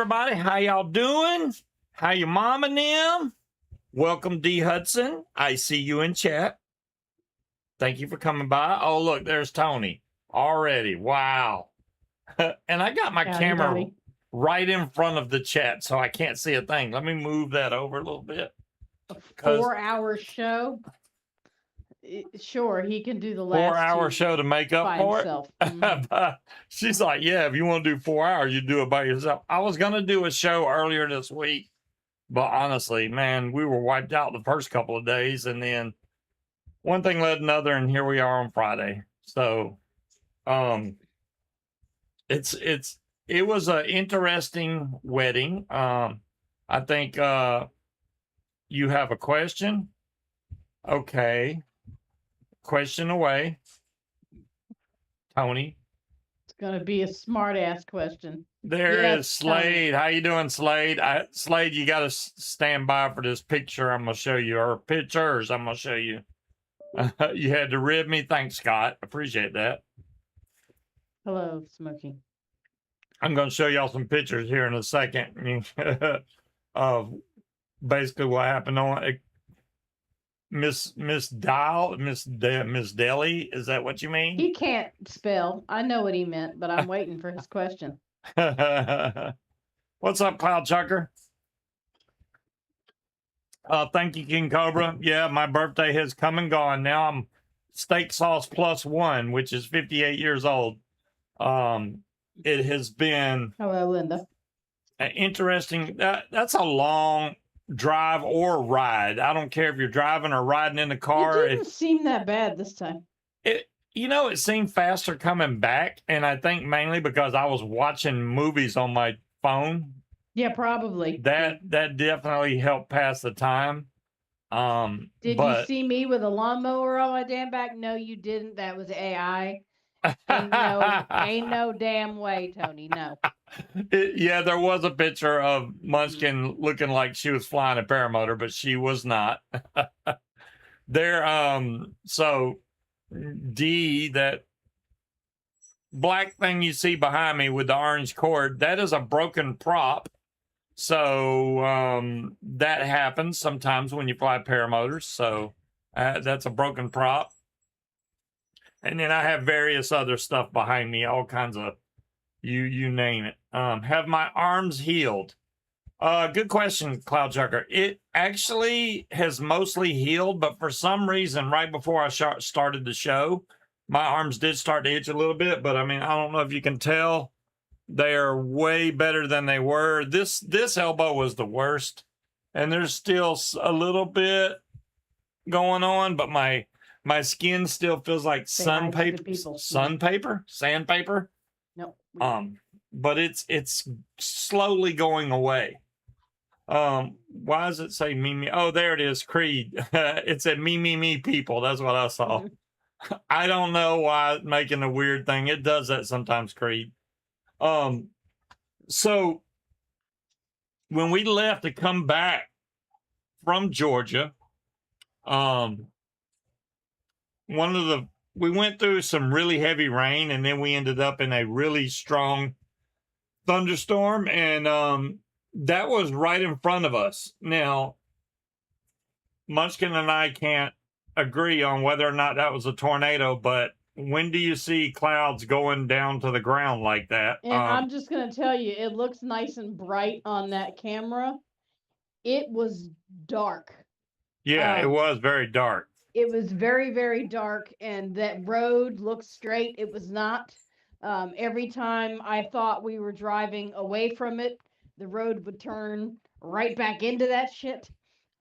everybody. How y'all doing? How your mom and them? Welcome, D. Hudson. I see you in chat. Thank you for coming by. Oh, look, there's Tony already. Wow. And I got my camera right in front of the chat, so I can't see a thing. Let me move that over a little bit. A 4-hour show? Sure, he can do the last 4-hour show to make up for himself. it. Mm-hmm. She's like, yeah, if you want to do 4 hours, you do it by yourself. I was going to do a show earlier this week, but honestly, man, we were wiped out the first couple of days, and then one thing led another, and here we are on Friday. So, it was an interesting wedding. I think you have a question. Okay. Question away. Tony. It's going to be a smart ass question. There is Slade. Tony. How you doing, Slade? Slade, you got to stand by for this picture I'm going to show you, or pictures I'm going to show you. You had to rib me. Thanks, Scott. Appreciate that. Hello, Smokey. I'm going to show y'all some pictures here in a second of basically what happened on it. Miss Deli, is that what you mean? He can't spell. I know what he meant, but I'm waiting for his question. What's up, Cloud Chucker? Thank you, King Cobra. Yeah, my birthday has come and gone. Now I'm steak sauce +1, which is 58 years old. It has been hello, Linda. Interesting. That's a long drive or ride. I don't care if you're driving or riding in the car. It didn't seem that bad this time. It seemed faster coming back, and I think mainly because I was watching movies on my phone. Yeah, probably. That definitely helped pass the time. Did you see me with a lawnmower on my damn back? No, you didn't. That was AI. Ain't no damn way, Tony. No. Yeah, there was a picture of Munchkin looking like she was flying a paramotor, but she was not. So D, that black thing you see behind me with the orange cord, that is a broken prop. So that happens sometimes when you fly paramotors. So that's a broken prop. And then I have various other stuff behind me, all kinds of you name it. Have my arms healed? Good question, Cloud Chucker. It actually has mostly healed, but for some reason, right before I started the show, my arms did start to itch a little bit. But I mean, I don't know if you can tell. They are way better than they were. This elbow was the worst, and there's still a little bit going on, but my skin still feels like sandpaper. No. But it's slowly going away. Why does it say me? Oh, there it is, Creed. It said me people. That's what I saw. I don't know why it's making a weird thing. It does that sometimes, Creed. So when we left to come back from Georgia, we went through some really heavy rain, and then we ended up in a really strong thunderstorm, and that was right in front of us. Now, Munchkin and I can't agree on whether or not that was a tornado, but when do you see clouds going down to the ground like that? And I'm just going to tell you, it looks nice and bright on that camera. It was dark. Yeah, it was very dark. It was very, very dark, and that road looked straight. It was not. Every time I thought we were driving away from it, the road would turn right back into that shit.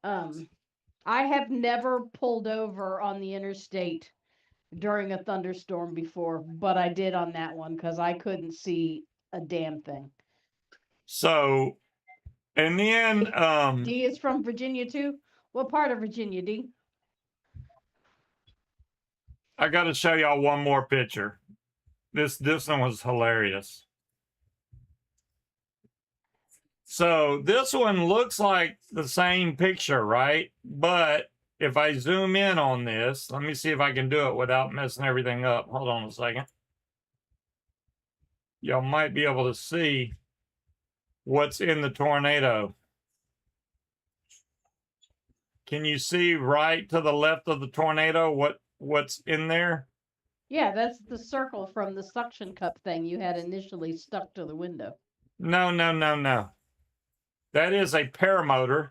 I have never pulled over on the interstate during a thunderstorm before, but I did on that one because I couldn't see a damn thing. So, in the end, D is from Virginia too. What part of Virginia, D? I got to show y'all one more picture. This one was hilarious. So this one looks like the same picture, right? But if I zoom in on this, let me see if I can do it without messing everything up. Hold on a second. Y'all might be able to see what's in the tornado. Can you see right to the left of the tornado what's in there? Yeah, that's the circle from the suction cup thing you had initially stuck to the window. No, no, no, no. That is a paramotor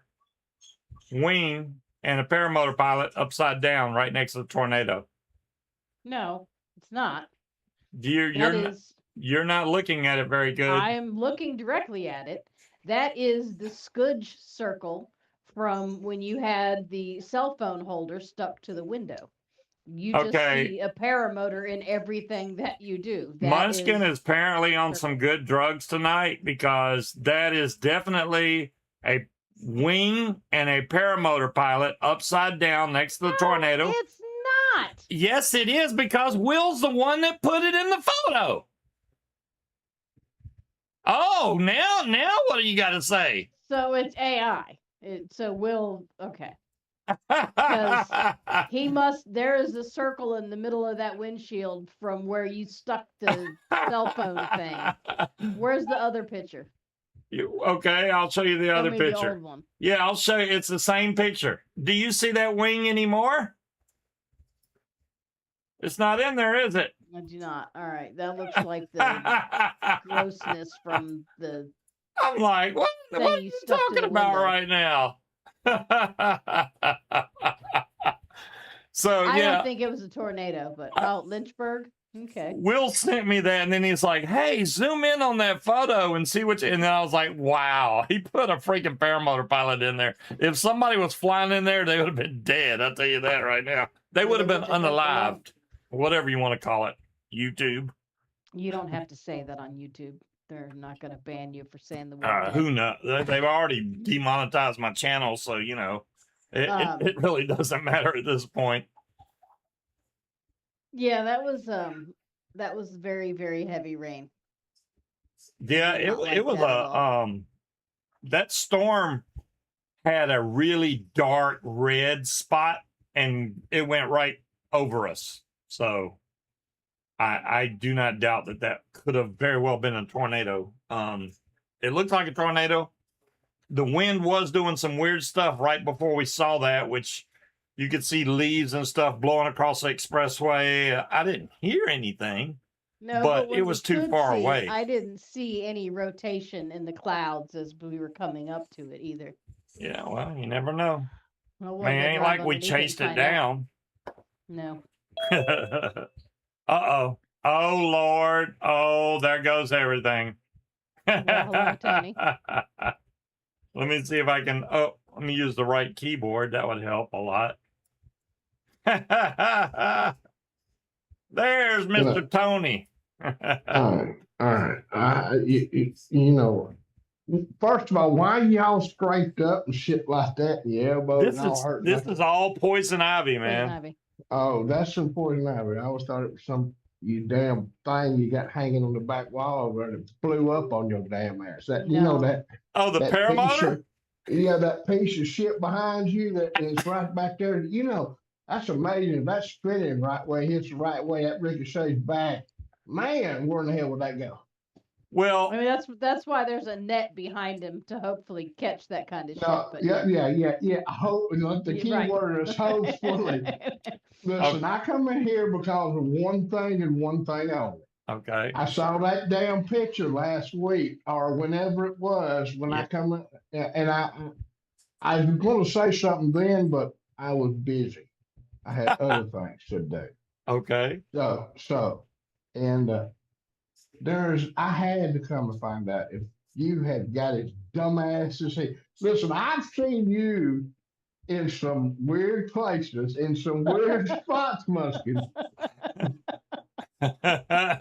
wing and a paramotor pilot upside down right next to the tornado. No, it's not. You're not looking at it very good. I am looking directly at it. That is the scudge circle from when you had the cell phone holder stuck to the window. You just see a paramotor in everything that you do. Munchkin is apparently on some good drugs tonight, because that is definitely a wing and a paramotor pilot upside down next to the tornado. It's not. Yes, it is, because Will's the one that put it in the photo. Oh, now what do you got to say? So it's AI. So Will, okay. Because there is a circle in the middle of that windshield from where you stuck the cell phone thing. Where's the other picture? Okay, I'll show you the other picture. The old one. Yeah, I'll show you. It's the same picture. Do you see that wing anymore? It's not in there, is it? I do not. All right, that looks like the grossness from the. I'm like, what are you talking about right now? So I don't think it was a tornado, but Lynchburg. Okay. Will sent me that, and then he's like, "Hey, zoom in on that photo and see what." And then I was like, "Wow, he put a freaking paramotor pilot in there. If somebody was flying in there, they would have been dead. I'll tell you that right now. They would have been unalived, whatever you want to call it. YouTube. You don't have to say that on YouTube. They're not going to ban you for saying the word. Who knows? They've already demonetized my channel, so you know, it really doesn't matter at this point. Yeah, that was very, very heavy rain. Yeah, it was that storm had a really dark red spot, and it went right over us. So I do not doubt that could have very well been a tornado. It looked like a tornado. The wind was doing some weird stuff right before we saw that, which you could see leaves and stuff blowing across the expressway. I didn't hear anything, but it was too far away. I didn't see any rotation in the clouds as we were coming up to it either. Yeah, well, you never know. Well, it ain't like we chased it down. No. Uh-oh. Oh, Lord. Oh, there goes everything. Well, hello, Tony. Let me see if I can... Oh, let me use the right keyboard. That would help a lot. There's Mr. Tony. All right. You know, first of all, why y'all scraped up and shit like that in your elbow? This is all poison ivy, man. Poison ivy. Oh, that's some poison ivy. I always thought it was some damn thing you got hanging on the back wall over and it flew up on your damn ass. You know that? Oh, the paramotor? Yeah, that piece of shit behind you that is right back there. You know, that's amazing. That's spinning right way, hits the right way, that ricochets back. Man, where in the hell would that go? Well, I mean, that's why there's a net behind him to hopefully catch that kind of shit. But yeah. The key word is hopefully. Listen, I come in here because of one thing and one thing only. Okay. I saw that damn picture last week or whenever it was when I come in, and I was going to say something then, but I was busy. I had other things to do. Okay. I had to come and find out if you had got his dumbass to see. Listen, I've seen you in some weird places, in some weird spots, Munchkin. I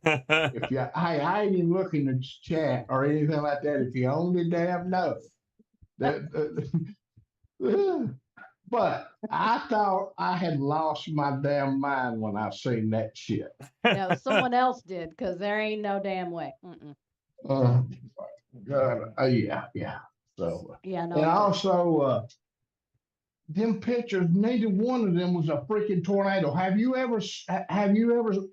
ain't even looking at chat or anything like that. If you only damn know. But I thought I had lost my damn mind when I seen that shit. No, someone else did, because there ain't no damn way. God, yeah. So yeah, no. And also, them pictures, neither one of them was a freaking tornado. Have you ever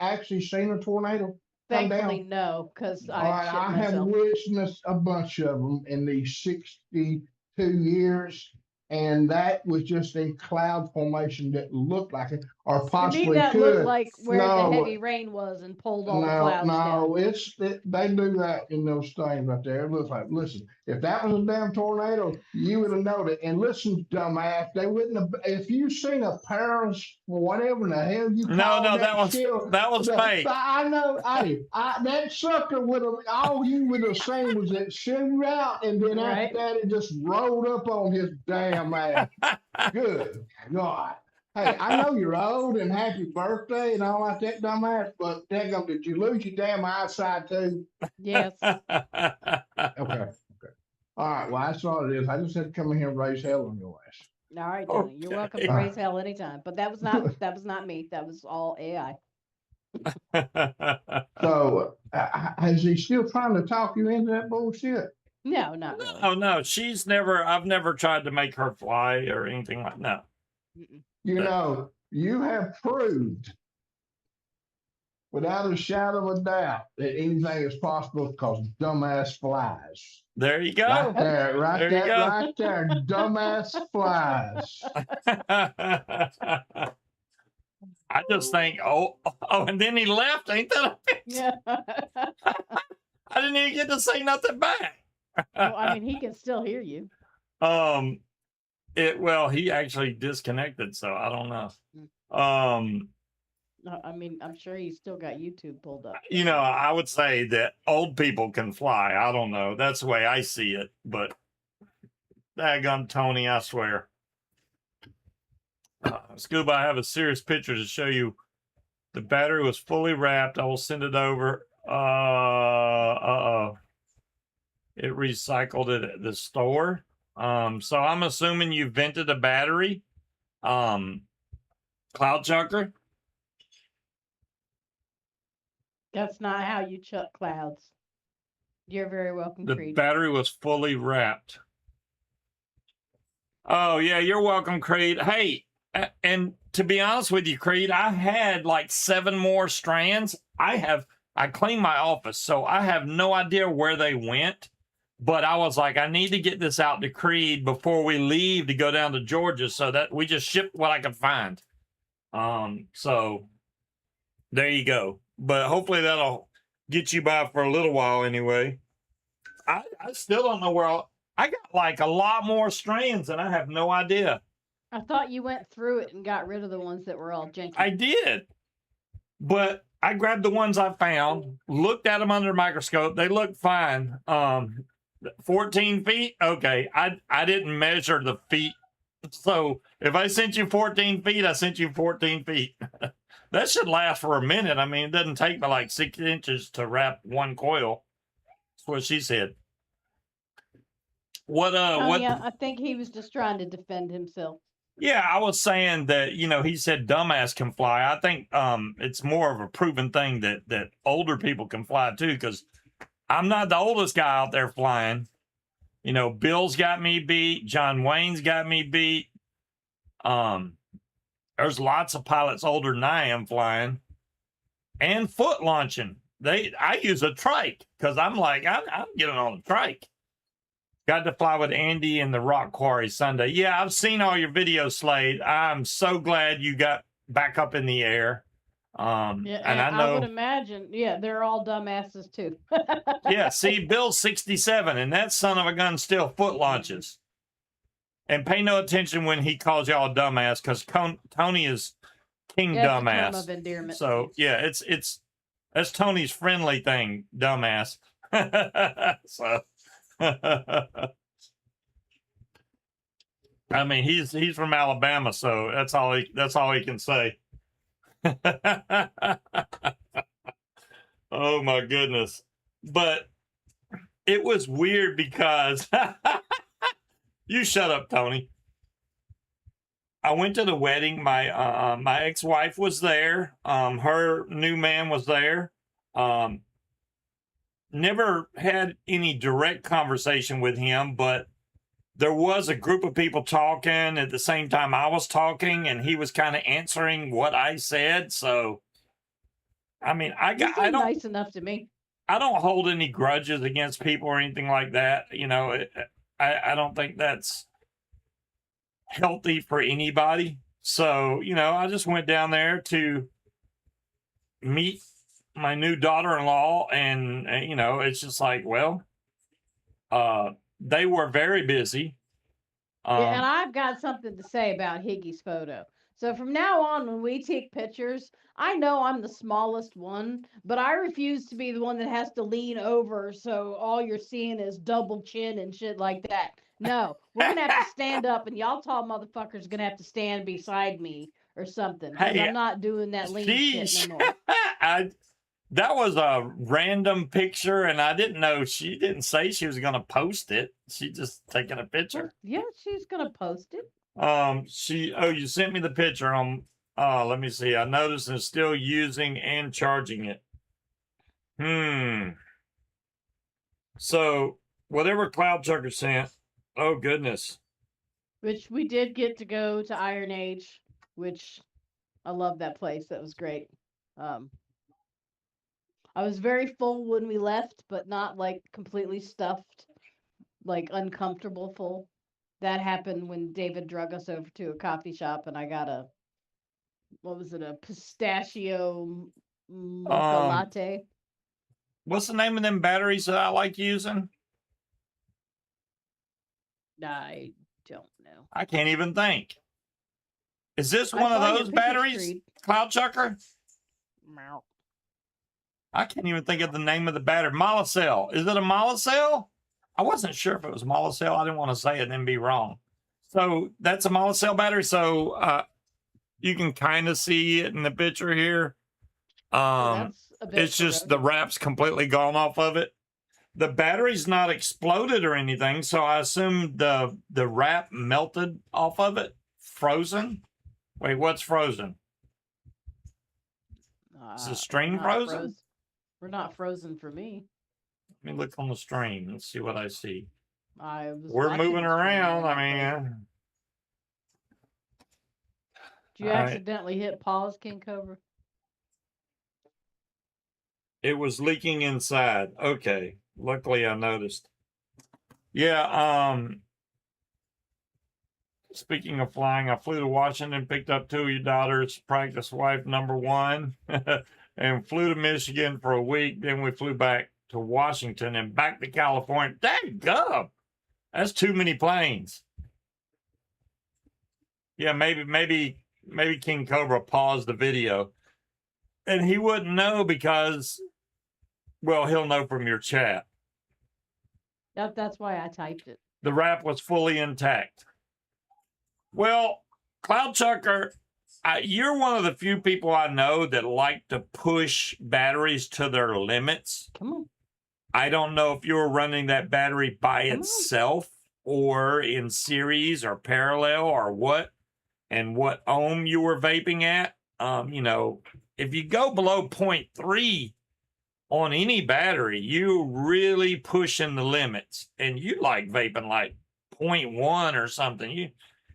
actually seen a tornado? come down? Thankfully, no, because All right, I shit I have myself. witnessed a bunch of them in these 62 years, and that was just a cloud formation that looked like it, or To me, possibly that looked could. like where the No, heavy rain was and pulled all the no, clouds no, down. they do that in those things right there. It looks like, listen, if that was a damn tornado, you would have known it. And listen, dumbass, they wouldn't have, if you seen a Paris, whatever in the hell you call No, that shit, that was fake. I know, that sucker would have, all you would have seen was it shoot out, and then Right. after that, it just rolled up on his damn ass. Good God. Hey, I know you're old and happy birthday and all like that, dumbass, but daggum, did you lose your damn eyesight too? Yes. Okay. All right, well, that's all it is. I just had to come in here and raise hell on your ass. All right, Tony. You're welcome to Okay. raise hell anytime. But that was not me. That was all AI. So, is he still trying to talk you into that bullshit? No, not really. Oh no, I've never tried to make her fly or anything like no. Mm-mm. You know, you have proved without a shadow of a doubt that anything is possible because dumbass flies. There you Right go. there, There you go. right there, dumbass flies. I just think, and then he left. Ain't that? Yeah. I didn't even get to say nothing back. Well, I mean, he can still hear you. He actually disconnected, so I don't know. I mean, I'm sure he's still got YouTube pulled up. You know, I would say that old people can fly. I don't know. That's the way I see it. But daggum Tony, I swear. Scuba, I have a serious picture to show you. The battery was fully wrapped. I will send it over. It recycled it at the store. So I'm assuming you vented a battery. Cloud chucker. That's not how you chuck clouds. You're very welcome, The Creed. battery was fully wrapped. Oh, yeah, you're welcome, Creed. Hey, and to be honest with you, Creed, I had like 7 more strands. I cleaned my office, so I have no idea where they went. But I was like, I need to get this out to Creed before we leave to go down to Georgia, so that we just shipped what I could find. So there you go. But hopefully that'll get you by for a little while anyway. I still don't know where I got like a lot more strands and I have no idea. I thought you went through it and got rid of the ones that were all janky. I did. But I grabbed the ones I found, looked at them under a microscope. They look fine. 14 feet? Okay. I didn't measure the feet. So if I sent you 14 feet, I sent you 14 feet. That should last for a minute. I mean, it doesn't take me like 6 inches to wrap one coil. That's what she said. Tony, I think he was just trying to defend himself. Yeah, I was saying that, you know, he said dumbass can fly. I think it's more of a proven thing that older people can fly too, because I'm not the oldest guy out there flying. You know, Bill's got me beat. John Wayne's got me beat. There's lots of pilots older than I am flying. And foot launching. I use a trike because I'm like, I'm getting on the trike. Got to fly with Andy in the Rock Quarry Sunday. Yeah, I've seen all your videos, Slade. I'm so glad you got back up in the air. Yeah, and I know. I would imagine, yeah, they're all dumbasses too. Yeah, see, Bill's 67, and that son of a gun still foot launches. And pay no attention when he calls y'all a dumbass, because Tony is king dumbass. A term of endearment. So yeah, that's Tony's friendly thing, dumbass. So I mean, he's from Alabama, so that's all he can say. Oh my goodness. But it was weird because you shut up, Tony. I went to the wedding. My my ex-wife was there. Her new man was there. Never had any direct conversation with him, but there was a group of people talking at the same time I was talking, and he was kind of answering what I said. So I mean, He's I been don't nice enough to me. I don't hold any grudges against people or anything like that. You know, I don't think that's healthy for anybody. So, you know, I just went down there to meet my new daughter-in-law, and you know, it's just like, well, they were very busy. Yeah, and I've got something to say about Higgy's photo. So from now on, when we take pictures, I know I'm the smallest one, but I refuse to be the one that has to lean over so all you're seeing is double chin and shit like that. No, we're gonna have to stand up, and y'all tall motherfuckers gonna have to stand beside me or something, because Hey, I'm not doing that lean shit no more. I that was a random picture, and I didn't know, she didn't say she was going to post it. She just taking a picture. Yeah, she's gonna post it. You sent me the picture on. Let me see. I noticed it's still using and charging it. So whatever Cloud Chucker sent. Oh goodness. Which we did get to go to Iron Age, which I love that place. That was great. I was very full when we left, but not like completely stuffed, like uncomfortable full. That happened when David drug us over to a coffee shop, and I got what was it, a pistachio mocha Um, latte. what's the name of them batteries that I like using? I don't know. I can't even think. Is this I one of saw your those picture, batteries, Street. Cloud Chucker? Meow. I can't even think of the name of the battery. Molicel. Is it a Molicel? I wasn't sure if it was Molicel. I didn't want to say it and then be wrong. So that's a Molicel battery. So you can kind of see it in the picture here. That's a bit It's just the corroded. wrap's completely gone off of it. The battery's not exploded or anything, so I assume the wrap melted off of it. Frozen. Wait, what's frozen? Is the stream not frozen? We're not frozen for me. Let me look on the stream. Let's see what I see. We're Moving around. I mean, did you accidentally hit pause, King Cobra? it was leaking inside. Okay. Luckily I noticed. Yeah, speaking of flying, I flew to Washington, picked up 2 of your daughters, practice wife number 1, and flew to Michigan for a week. Then we flew back to Washington and back to California. Dadgum! That's too many planes. Yeah, maybe King Cobra paused the video. And he wouldn't know because, well, he'll know from your chat. That's why I typed it. The wrap was fully intact. Well, Cloud Chucker, you're one of the few people I know that like to push batteries to their limits. Come on. I don't know if you're running that battery by itself or in series or parallel or what, and what ohm you were vaping at. You know, if you go below 0.3 on any battery, you really pushing the limits, and you like vaping like 0.1 or something.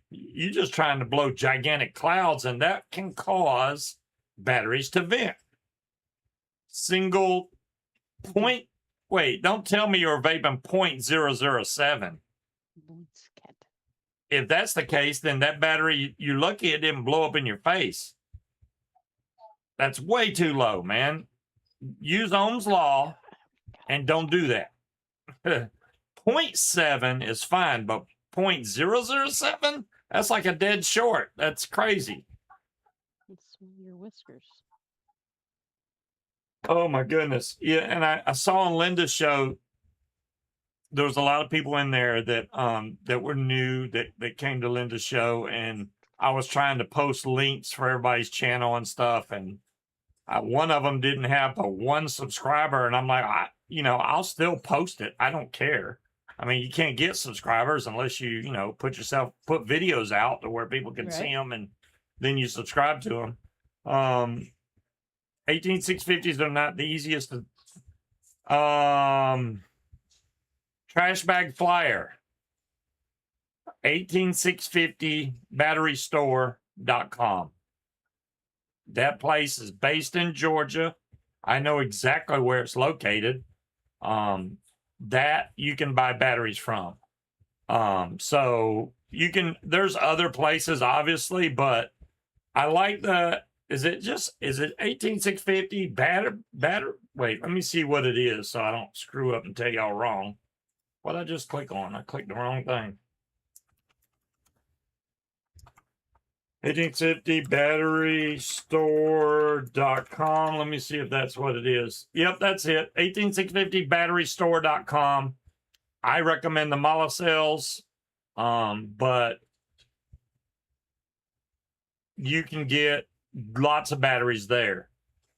You're just trying to blow gigantic clouds, and that can cause batteries to vent. Single point. Wait, don't tell me you're vaping 0.007. If that's the case, then that battery, you're lucky it didn't blow up in your face. That's way too low, man. Use Ohm's law and don't do that. 0.7 is fine, but 0.007? That's like a dead short. That's crazy. It's your whiskers. Oh my goodness. Yeah, and I saw on Linda's show, there was a lot of people in there that that were new that came to Linda's show, and I was trying to post links for everybody's channel and stuff, and one of them didn't have but 1 subscriber, and I'm like, I'll still post it. I don't care. I mean, you can't get subscribers unless you put videos out to where people can see them, and then you subscribe to them. 18650s are not the easiest to trash bag flyer, 18650batterystore.com. That place is based in Georgia. I know exactly where it's located. That you can buy batteries from. So you can, there's other places obviously, but I like the, is it 18650 batter? Wait, let me see what it is so I don't screw up and tell y'all wrong. What did I just click on? I clicked the wrong thing. 1850 batterystore.com. Let me see if that's what it is. Yep, that's it. 18650 batterystore.com. I recommend the Mala cells, but you can get lots of batteries there.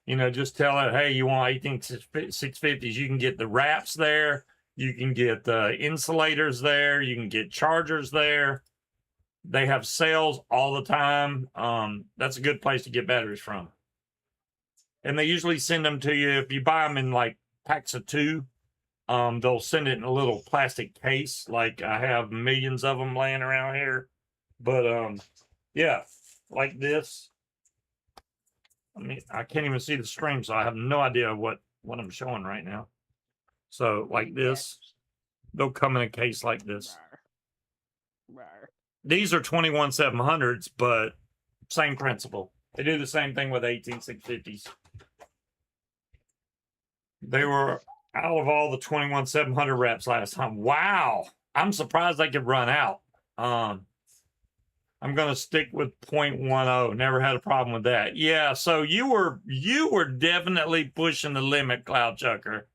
You know, just tell it, hey, you want 18650s. You can get the wraps there. You can get the insulators there. You can get chargers there. They have sales all the time. That's a good place to get batteries from. And they usually send them to you. If you buy them in like packs of 2, they'll send it in a little plastic case. Like I have millions of them laying around here. But yeah, like this. I mean, I can't even see the stream, so I have no idea what I'm showing right now. So like this, they'll come in a case like this. These are 21700s, but same principle. They do the same thing with 18650s. They were out of all the 21700 wraps last time. Wow. I'm surprised they could run out. I'm going to stick with 0.10. Never had a problem with that. Yeah, so you were definitely pushing the limit, Cloud Chucker.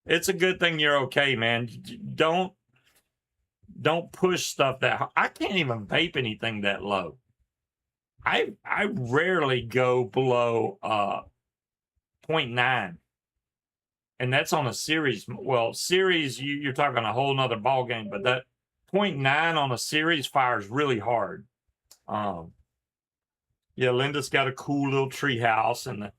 It's a good thing you're okay, man. Don't push stuff that I can't even vape anything that low. I rarely go below 0.9. And that's on a series. Well, series, you're talking a whole nother ball game, but that 0.9 on a series fires really hard. Yeah, Linda's got a cool little tree house and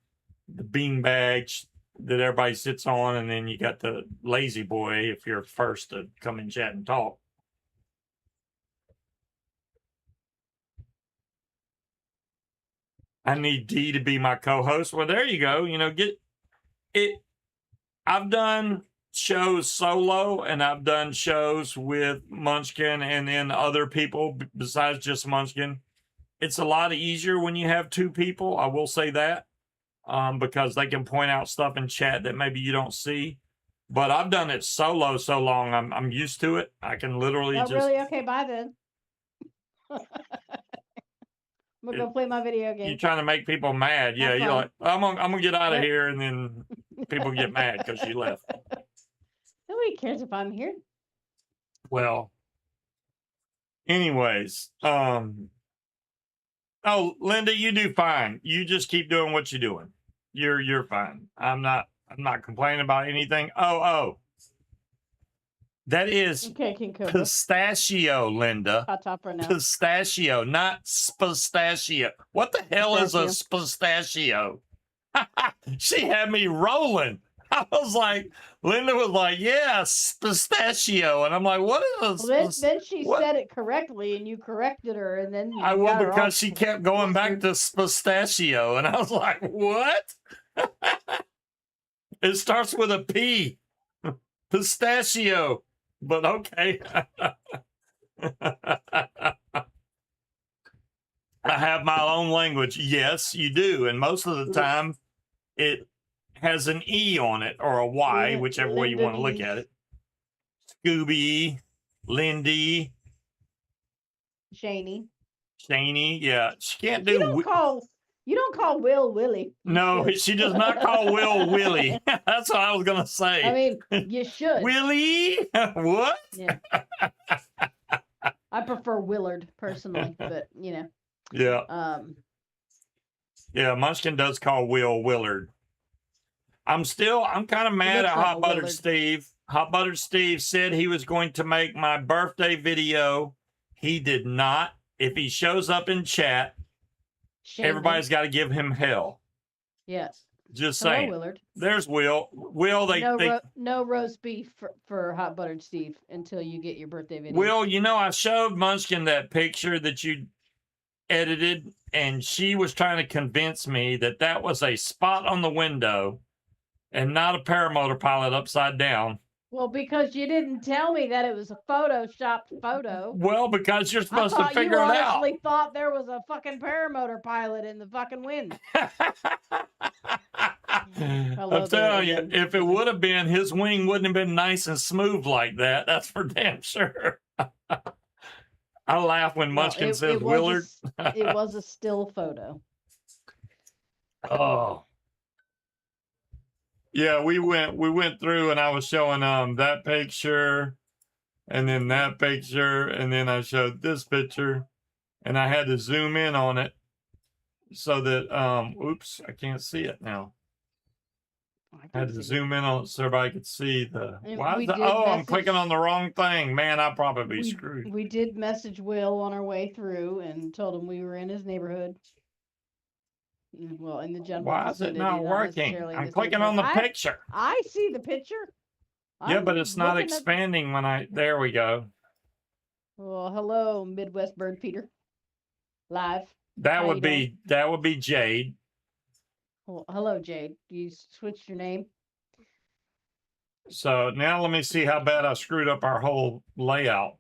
the bean bags that everybody sits on, and then you got the lazy boy if you're first to come and chat and talk. I need D to be my co-host. Well, there you go. You know, get it. I've done shows solo, and I've done shows with Munchkin and then other people besides just Munchkin. It's a lot easier when you have 2 people. I will say that, because they can point out stuff in chat that maybe you don't see. But I've done it solo so long, I'm used to it. I can literally Oh, really? Okay, bye then. I'm gonna go play my video game. You're trying to make people mad. Yeah, you're like, I'm gonna get out of here, and then people get mad because you left. Nobody cares if I'm here. Well, anyways, oh, Linda, you do fine. You just keep doing what you're doing. You're fine. I'm not complaining about anything. Oh. That is pistachio, Linda. Hot top right now. Pistachio, not spistachio. What the hell is a pistachio? She had me rolling. I was like, Linda was like, yeah, pistachio. And I'm like, what is this? Well, then she said it correctly, and you corrected her. And then I will, because she kept going back to pistachio. And I was like, what? It starts with a P. Pistachio. But okay. I have my own language. Yes, you do. And most of the time, it has an E on it or a Y, whichever way you want to look at it. Scooby, Lindy. Shaney, yeah. She can't do... You don't call Will Willie. No, she does not call Will Willie. That's what I was going to say. I mean, you should. Willie? What? Yeah. I prefer Willard, personally, but, you know. Yeah. Yeah, Munchkin does call Will Willard. I'm kind of mad at Hot Buttered Steve. Hot Buttered Steve said he was going to make my birthday video. He did not. If he shows up in chat, everybody's got to give him hell. Yes. Just saying. Hello, Willard. There's Will. Will, no roast beef for Hot Buttered Steve until you get your birthday video. Will, you know, I showed Munchkin that picture that you edited and she was trying to convince me that that was a spot on the window and not a paramotor pilot upside down. Well, because you didn't tell me that it was a photoshopped photo. Well, because you're I supposed to thought you figure it out. honestly thought there was a fucking paramotor pilot in the fucking wind. Hello I'm telling there you, again. if it would have been, his wing wouldn't have been nice and smooth like that. That's for damn sure. I laugh when Munchkin Well, says Willard. It was a still photo. Oh. Yeah, we went through and I was showing that picture and then that picture and then I showed this picture and I had to zoom in on it so that oops, I can't see it now. I had to zoom in on it so everybody could see the I'm clicking on the wrong thing. Man, I'll probably be screwed. We did message Will on our way through and told him we were in his neighborhood. Well, in the general Why is it vicinity, not working? necessarily in I'm his clicking on the neighborhood. picture. I see the picture. Yeah, I'm but it's not looking at- expanding when I there we go. Well, hello, Midwest Bird Feeder. Live. That How would you be Jade. Well, hello, Jade. You switched your name. So now let me see how bad I screwed up our whole layout.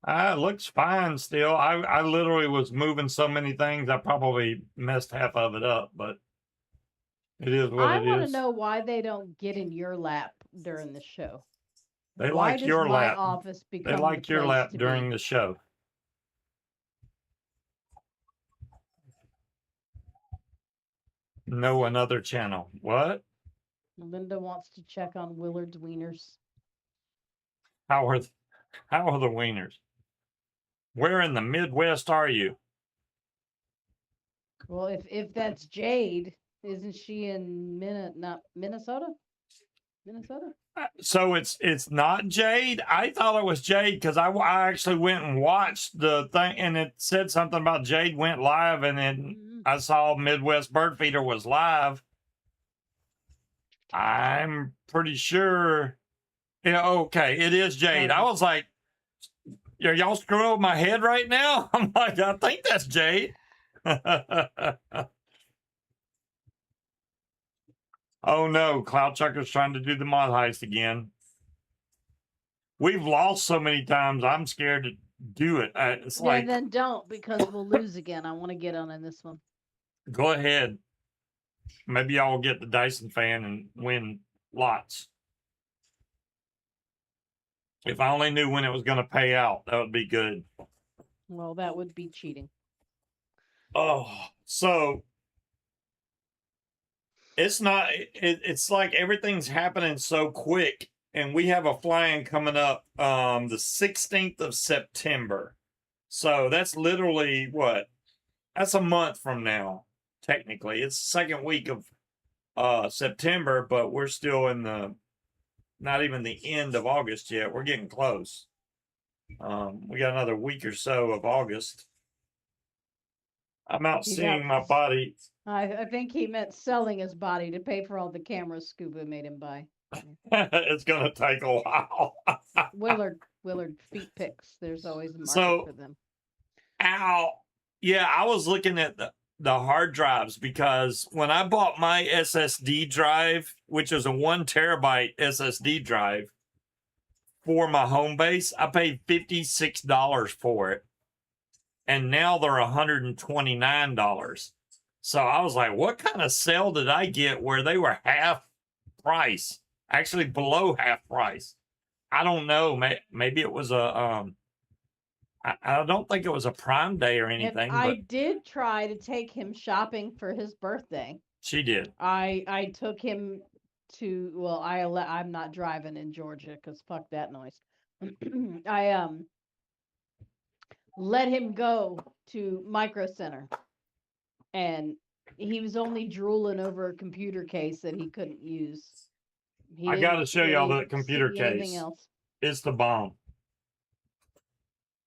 It looks fine still. I literally was moving so many things, I probably messed half of it up, but it is what I it want to is. know why they don't get in your lap during the show. They Why like does your my lap. office They become like the your place lap to during be? the show. No, another channel. What? Linda wants to check on Willard's wieners. How are the wieners? Where in the Midwest are you? Well, if that's Jade, isn't she in Minnesota? Minnesota? So it's not Jade. I thought it was Jade because I actually went and watched the thing and it said something about Jade went live and then I saw Midwest Bird Feeder was live. I'm pretty sure. Yeah, okay, it is Jade. I was like, are y'all screwing with my head right now? I'm like, I think that's Jade. Oh no, Cloud Chucker's trying to do the mod heist again. We've lost so many times, I'm scared to do it. It's Yeah, like, then don't because we'll lose again. I want to get on in this one. go ahead. Maybe y'all will get the Dyson fan and win lots. If I only knew when it was going to pay out, that would be good. Well, that would be cheating. Oh, so it's not, it's like everything's happening so quick. And we have a flying coming up the 16th of September. So that's literally what? That's a month from now, technically. It's the second week of September, but we're still in the, not even the end of August yet. We're getting close. We got another week or so of August. I'm out seeing my body. I think he meant selling his body to pay for all the cameras Scuba made him buy. It's gonna take a while. Willard feet pics. There's always a market for them. Ow. Yeah, I was looking at the hard drives because when I bought my SSD drive, which is a 1 terabyte SSD drive for my home base, I paid $56 for it. And now they're $129. So I was like, what kind of sale did I get where they were half price? Actually below half price. I don't know. Maybe it was a I don't think it was a Prime Day or anything. And I did try to take him shopping for his birthday. She did. I took him to, well, I'm not driving in Georgia because fuck that noise. I let him go to Micro Center, and he was only drooling over a computer case that he couldn't use. I got to show y'all the computer see anything case. else. It's the bomb.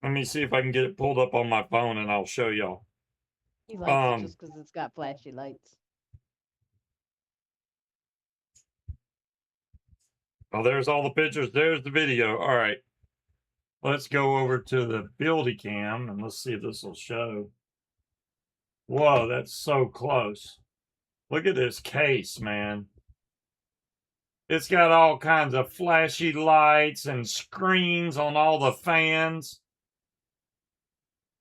Let me see if I can get it pulled up on my phone and I'll show y'all. He likes it just because it's got flashy lights. Oh, there's all the pictures. There's the video. All right. Let's go over to the Buildy Cam and let's see if this will show. Whoa, that's so close. Look at this case, man. It's got all kinds of flashy lights and screens on all the fans.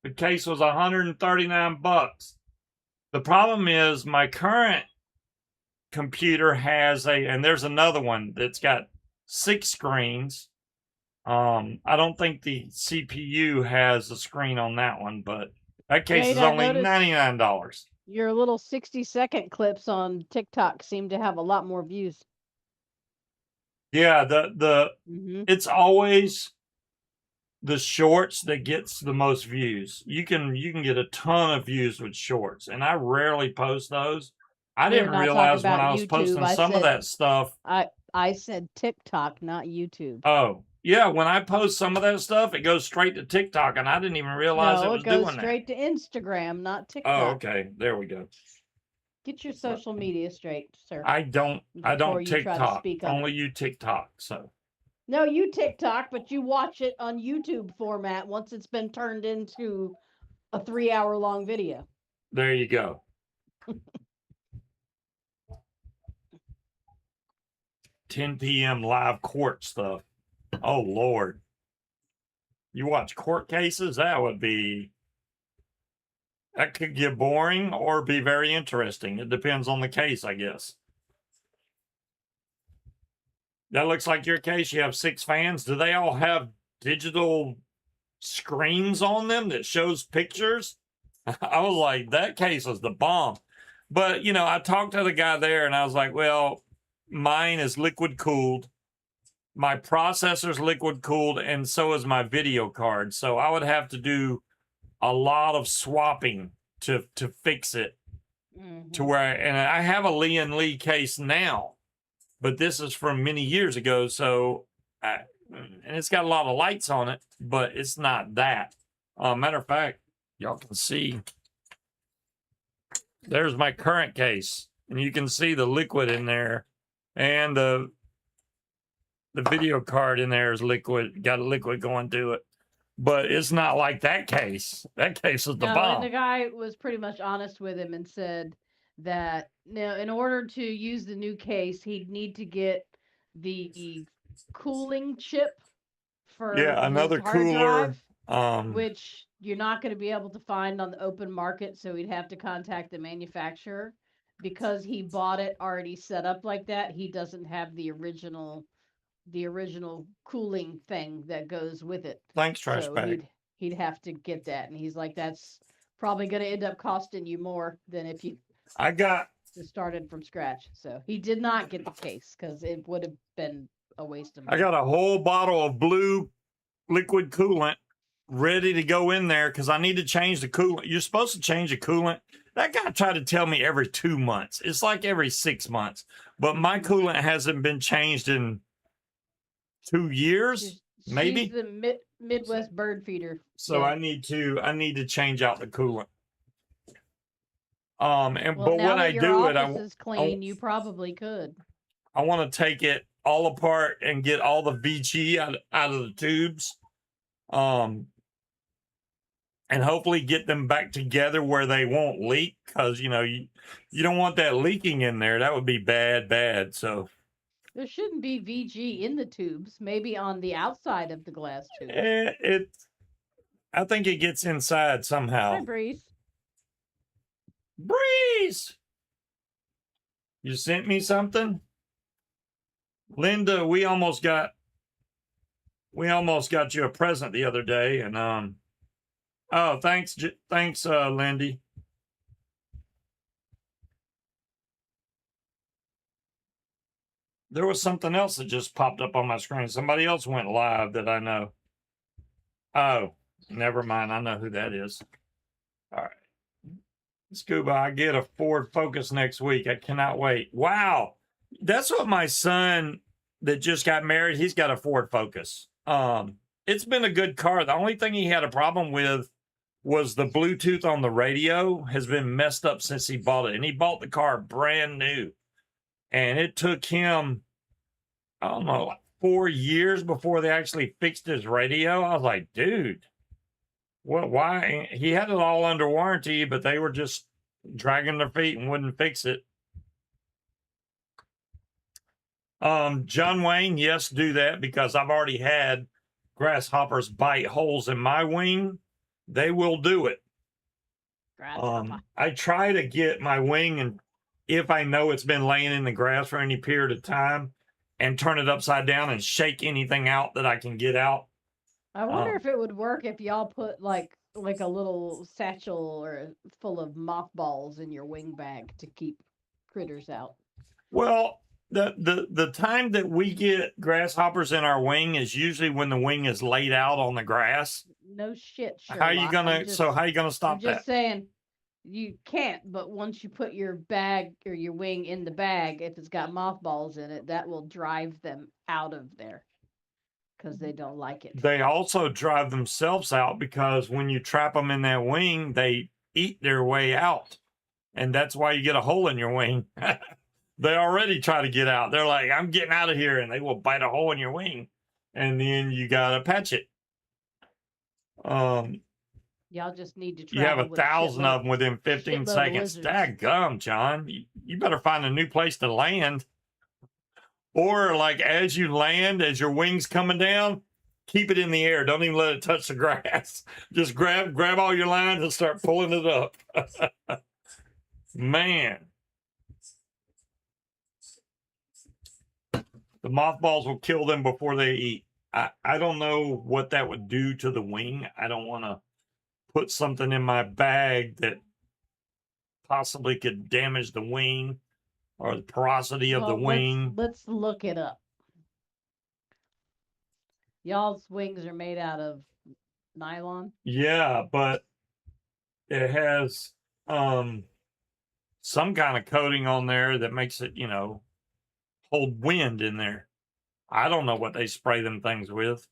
The case was $139. The problem is my current computer has and there's another one that's got 6 screens. I don't think the CPU has a screen on that one, but that case Jade, is I only noticed $99. your little 60-second clips on TikTok seem to have a lot more views. Yeah, the Mm-hmm. it's always the shorts that gets the most views. You can get a ton of views with shorts, and I rarely post those. I We're didn't not talking realize when about I was posting YouTube. I some of said that stuff. I said TikTok, not YouTube. Oh, yeah, when I post some of that stuff, it goes straight to TikTok, and I didn't even realize No, it it was goes doing that. straight to Instagram, not Oh, TikTok. okay. There we go. Get your social media straight, sir. I don't before you try to TikTok. speak on Only it. you TikTok, so. No, you TikTok, but you watch it on YouTube format once it's been turned into a 3-hour-long video. There you go. 10 p.m. live court stuff. Oh, Lord. You watch court cases? That could get boring or be very interesting. It depends on the case, I guess. That looks like your case. You have 6 fans. Do they all have digital screens on them that shows pictures? I was like, that case is the bomb. But, I talked to the guy there and I was like, well, mine is liquid cooled. My processor's liquid cooled, and so is my video card. So I would have to do a lot of swapping to fix it to where, and I have a Lee and Lee case now, but this is from many years ago. So, and it's got a lot of lights on it, but it's not that. Matter of fact, y'all can see, there's my current case, and you can see the liquid in there, and the video card in there is liquid, got a liquid going through it. But it's not like that case. That case is the bomb. And the guy was pretty much honest with him and said that in order to use the new case, he'd need to get the cooling chip for another his hard cooler. drive, which you're not going to be able to find on the open market. So he'd have to contact the manufacturer because he bought it already set up like that. He doesn't have the original cooling thing that goes with it. Thanks, trash so bag. He'd have to get that, and he's like, that's probably going to end up costing you more than if you just started from scratch. So he did not get the case because it would have been a waste of money. I got a whole bottle of blue liquid coolant ready to go in there because I need to change the coolant. You're supposed to change the coolant. That guy tried to tell me every 2 months. It's like every 6 months. But my coolant hasn't been changed in 2 years, maybe. She's the Midwest bird feeder. So I need to change out the coolant. But when I do it, is clean. You probably could. I want to take it all apart and get all the VG out of the tubes, and hopefully get them back together where they won't leak. Because you don't want that leaking in there. That would be bad. So. There shouldn't be VG in the tubes. Maybe on the outside of the glass tube. I think it gets inside somehow. Hi, Breeze. Breeze! You sent me something? Linda, we almost got you a present the other day, and oh, thanks, Lindy. There was something else that just popped up on my screen. Somebody else went live that I know. Oh, never mind. I know who that is. All right. Scuba, I get a Ford Focus next week. I cannot wait. Wow. That's what my son that just got married, he's got a Ford Focus. It's been a good car. The only thing he had a problem with was the Bluetooth on the radio has been messed up since he bought it. And he bought the car brand new. And it took him, I don't know, like 4 years before they actually fixed his radio. I was like, dude, why? He had it all under warranty, but they were just dragging their feet and wouldn't fix it. John Wayne, yes, do that because I've already had grasshoppers bite holes in my wing. They will do it. Grasshopper. I try to get my wing, and if I know it's been laying in the grass for any period of time, and turn it upside down and shake anything out that I can get out. I wonder if it would work if y'all put like a little satchel or full of mothballs in your wing bag to keep critters out. Well, the time that we get grasshoppers in our wing is usually when the wing is laid out on the grass. No shit, Sherlock. How are you gonna? So how are you gonna stop I'm just that? saying, you can't. But once you put your bag or your wing in the bag, if it's got mothballs in it, that will drive them out of there because they don't like it. They also drive themselves out because when you trap them in that wing, they eat their way out, and that's why you get a hole in your wing. They already try to get out. They're like, "I'm getting out of here," and they will bite a hole in your wing, and then you gotta patch it. Y'all just need to. You have 1,000 of them within 15 seconds. Daggum, John. You better find a new place to land. Or like as you land, as your wings coming down, keep it in the air. Don't even let it touch the grass. Just grab all your lines and start pulling it up. Man. The mothballs will kill them before they eat. I don't know what that would do to the wing. I don't want to put something in my bag that possibly could damage the wing or the porosity of the wing. Let's look it up. Y'all's wings are made out of nylon. Yeah, but it has some kind of coating on there that makes it, hold wind in there. I don't know what they spray them things with.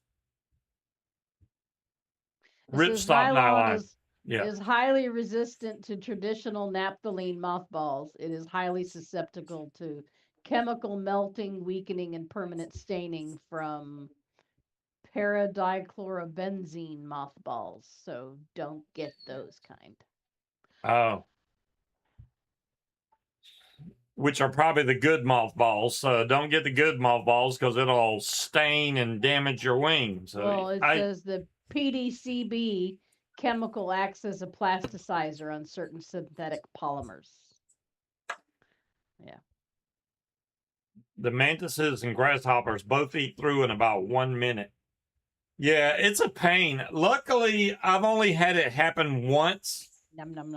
Ripstop nylon is highly resistant to traditional naphthalene mothballs. It is highly susceptible to chemical melting, weakening, and permanent staining from paradichlorobenzene mothballs. So don't get those kind. Oh. Which are probably the good mothballs. So don't get the good mothballs because it'll stain and damage your wings. So well, it says the PDCB chemical acts as a plasticizer on certain synthetic polymers. Yeah. The mantises and grasshoppers both eat through in about 1 minute. Yeah, it's a pain. Luckily, I've only had it happen once.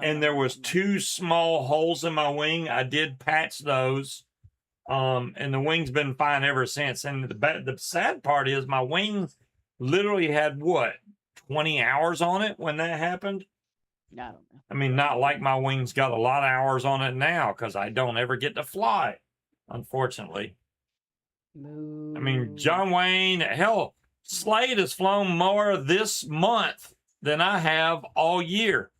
And there was 2 small holes in my wing. I did patch those. And the wing's been fine ever since. And the sad part is my wing literally had 20 hours on it when that happened? I don't know. I mean, not like my wings got a lot of hours on it now because I don't ever get to fly, unfortunately. Moo. I mean, John Wayne, hell, Slade has flown more this month than I have all year.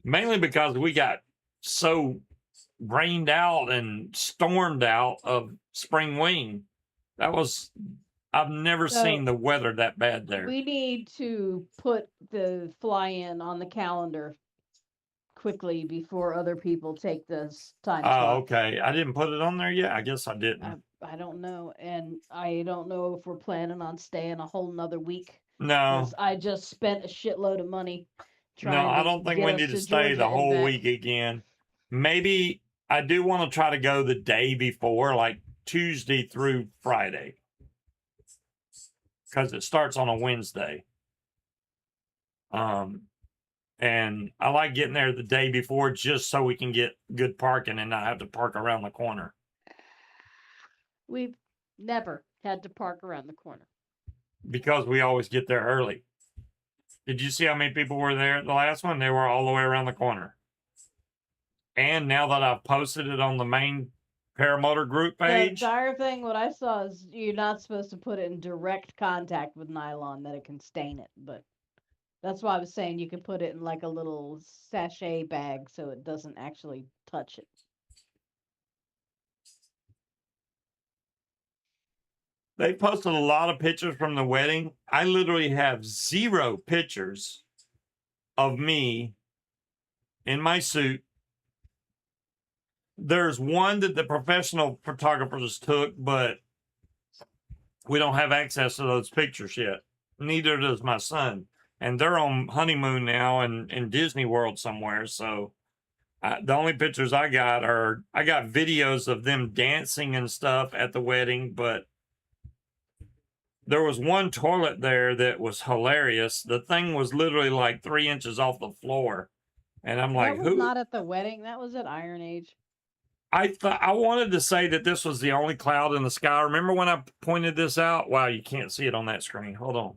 Mainly because we got so rained out and stormed out of spring wing. I've never seen the weather that bad there. We need to put the fly-in on the calendar quickly before other people take this time slot. Oh, okay. I didn't put it on there yet. I guess I didn't. I don't know. And I don't know if we're planning on staying a whole nother week. No. I just spent a shitload of money trying No, I don't think we need to stay the whole week again. Maybe I do want to try to go the day before, like Tuesday through Friday. Because it starts on a Wednesday. And I like getting there the day before just so we can get good parking and not have to park around the corner. We've never had to park around the corner. Because we always get there early. Did you see how many people were there at the last one? They were all the way around the corner. And now that I've posted it on the main paramotor group page. The entire thing, what I saw is you're not supposed to put it in direct contact with nylon, that it can stain it. But that's why I was saying you can put it in like a little sachet bag so it doesn't actually touch it. They posted a lot of pictures from the wedding. I literally have 0 pictures of me in my suit. There's one that the professional photographers took, but we don't have access to those pictures yet. Neither does my son. And they're on honeymoon now in Disney World somewhere. So the only pictures I got videos of them dancing and stuff at the wedding, but there was one toilet there that was hilarious. The thing was literally like 3 inches off the floor. And I'm like, that was who? not at the wedding. That was at Iron Age. I wanted to say that this was the only cloud in the sky. Remember when I pointed this out? Wow, you can't see it on that screen. Hold on.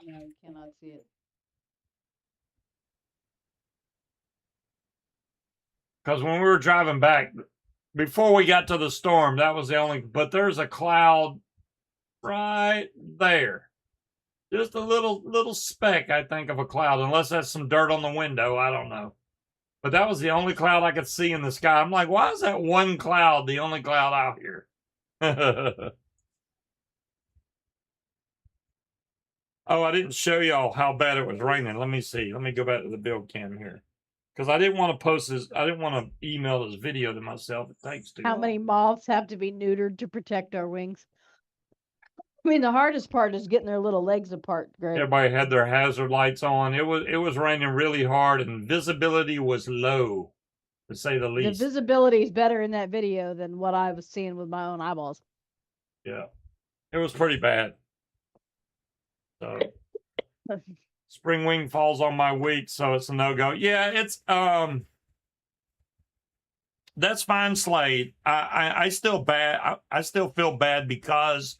No, you cannot see it. Because when we were driving back, before we got to the storm, that was the only, but there's a cloud right there. Just a little speck, I think, of a cloud, unless that's some dirt on the window. I don't know. But that was the only cloud I could see in the sky. I'm like, why is that one cloud the only cloud out here? Oh, I didn't show y'all how bad it was raining. Let me see. Let me go back to the build cam here. Because I didn't want to post this. I didn't want to email this video to myself. It takes too long. How many moths have to be neutered to protect our wings? I mean, the hardest part is getting their little legs apart, Greg. Everybody had their hazard lights on. It was raining really hard, and visibility was low, to say the least. The visibility is better in that video than what I was seeing with my own eyeballs. Yeah, it was pretty bad. So, spring wing falls on my week, so it's a no-go. Yeah, it's that's fine, Slade. I still feel bad because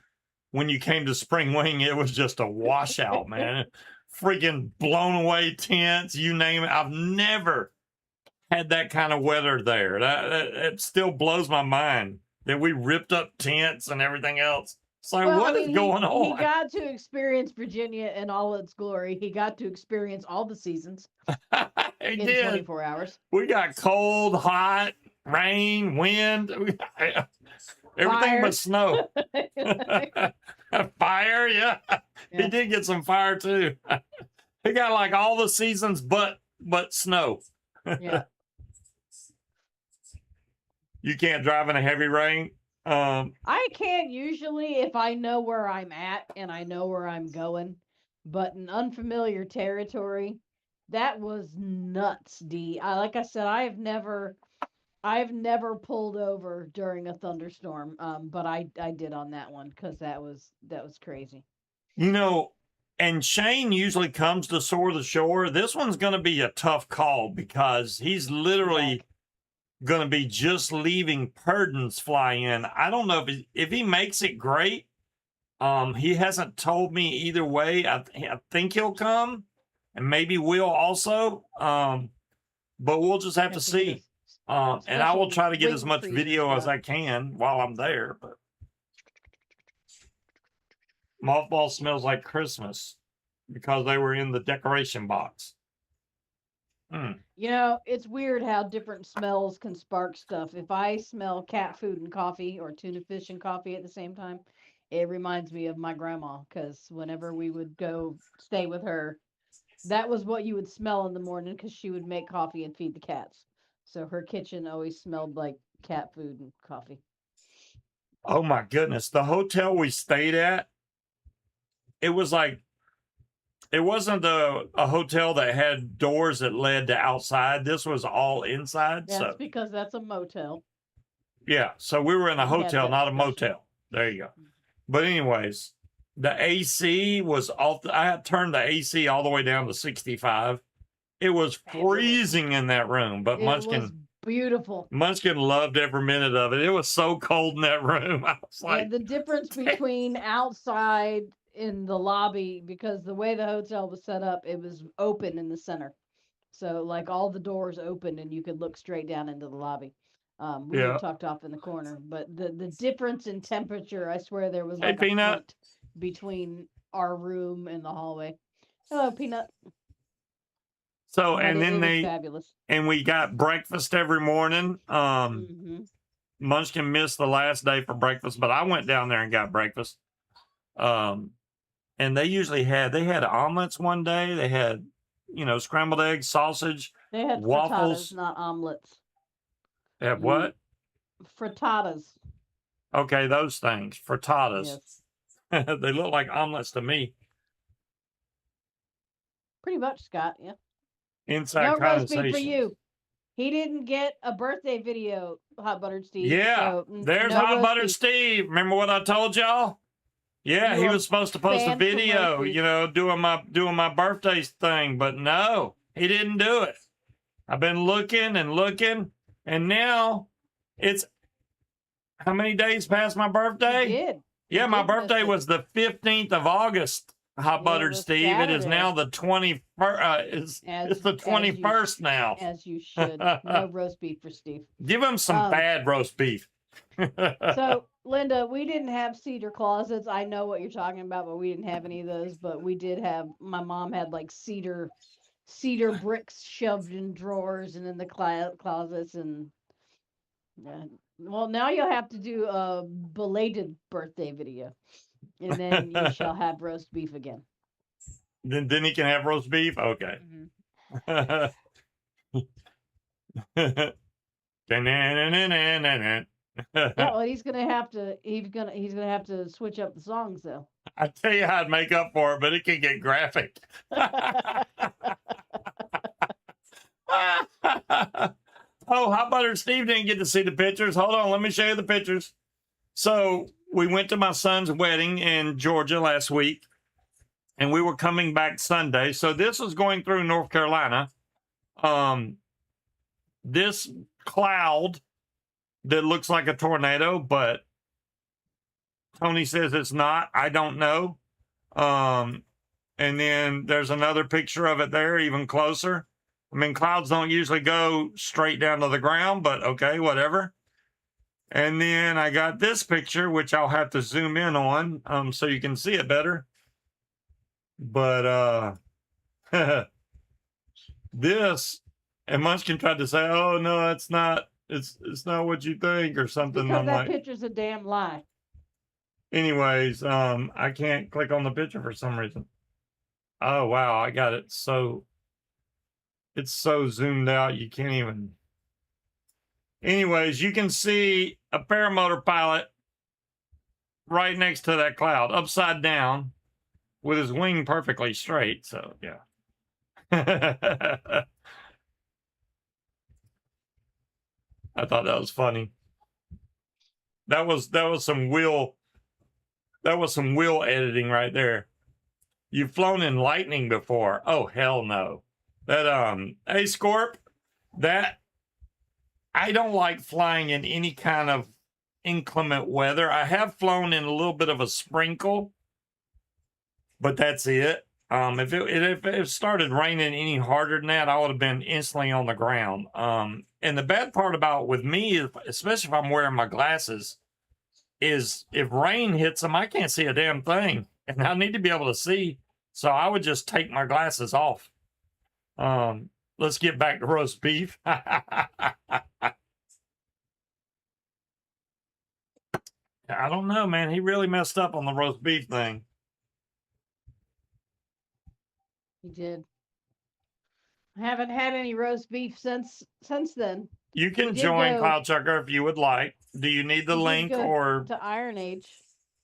when you came to spring wing, it was just a washout, man. Freaking blown away tents, you name it. I've never had that kind of weather there. It still blows my mind that we ripped up tents and everything else. It's like, what is going on? He got to experience Virginia in all its glory. He got to experience all the seasons in 24 hours. We got cold, hot, rain, wind, everything but snow. Fire, yeah. He did get some fire too. He got like all the seasons but snow. Yeah. You can't drive in a heavy rain. I can usually if I know where I'm at and I know where I'm going, but in unfamiliar territory, that was nuts, D. Like I said, I've never pulled over during a thunderstorm, but I did on that one because that was crazy. You know, and Shane usually comes to Soar the Shore. This one's going to be a tough call because he's literally going to be just leaving Purdon's fly in. I don't know if he makes it, great. He hasn't told me either way. I think he'll come, and maybe we'll also. But we'll just have to see. And I will try to get as much video as I can while I'm there. But mothball smells like Christmas because they were in the decoration box. You know, it's weird how different smells can spark stuff. If I smell cat food and coffee or tuna fish and coffee at the same time, it reminds me of my grandma because whenever we would go stay with her, that was what you would smell in the morning because she would make coffee and feed the cats. So her kitchen always smelled like cat food and coffee. Oh my goodness. The hotel we stayed at, it was like, it wasn't a hotel that had doors that led to outside. This was all inside. That's so because that's a motel. Yeah. So we were in a hotel, not a motel. There you go. But anyways, the AC was off. I had turned the AC all the way down to 65. It was freezing in that room, but Munchkin was beautiful. Munchkin loved every minute of it. It was so cold in that room. I was like, the difference between outside in the lobby, because the way the hotel was set up, it was open in the center. So like all the doors opened and you could look straight down into the lobby. We were tucked off in the corner, but the difference in temperature, I swear there was like a foot between our room and the hallway. Hello, Peanut. So, But and then fabulous. And we got breakfast every morning. Munchkin missed the last day for breakfast, but I went down there and got breakfast. And they usually had omelets one day. They had scrambled eggs, sausage, They had waffles. frittatas, not omelets. They have You- what? Frittatas. Okay, those things, frittatas. Yes. They look like omelets to me. Pretty much, Scott. Yeah. Inside No roast beef for condensation. you. He didn't get a birthday video, Hot Buttered Steve. Yeah, so there's no Hot roast Butter beef. Steve. Remember what I told y'all? Yeah, You he are was supposed to post a banned from video, roast beef. doing my birthday thing, but no, he didn't do it. I've been looking and looking, and now it's how many days past my birthday? He did. Yeah, He my did miss birthday it. was the 15th of August. Hot Yeah, Buttered it was Steve. It is Saturday. now the 21st. It's the 21st now. As you should. No roast beef for Steve. Give him some bad roast beef. So, Linda, we didn't have cedar closets. I know what you're talking about, but we didn't have any of those. But we did have. My mom had like cedar bricks shoved in drawers and in the closets. And well, now you'll have to do a belated birthday video, and then you shall have roast beef again. Then he can have roast beef. Okay. Yeah, well, he's gonna have to switch up the songs though. I tell you how to make up for it, but it can get graphic. Oh, Hot Butter Steve didn't get to see the pictures. Hold on, let me show you the pictures. So we went to my son's wedding in Georgia last week, and we were coming back Sunday. So this was going through North Carolina. This cloud that looks like a tornado, but Tony says it's not. I don't know. And then there's another picture of it there, even closer. I mean, clouds don't usually go straight down to the ground, but okay, whatever. And then I got this picture, which I'll have to zoom in on so you can see it better. But this, and Munchkin tried to say, oh, no, it's not what you think or something. Because I'm that like, picture's a damn lie. anyways, I can't click on the picture for some reason. Oh, wow, I got it. It's so zoomed out, you can't even. Anyways, you can see a paramotor pilot right next to that cloud, upside down, with his wing perfectly straight. So, yeah. I thought that was funny. That was some wheel editing right there. You've flown in lightning before. Oh, hell no. That hey Scorp, that I don't like flying in any kind of inclement weather. I have flown in a little bit of a sprinkle, but that's it. If it started raining any harder than that, I would have been instantly on the ground. And the bad part about with me, especially if I'm wearing my glasses, is if rain hits them, I can't see a damn thing, and I need to be able to see. So I would just take my glasses off. Let's get back to roast beef. I don't know, man. He really messed up on the roast beef thing. He did. I haven't had any roast beef since then. You can We did join go- Cloud Chucker if you would like. Do you need the We did link go or to Iron Age.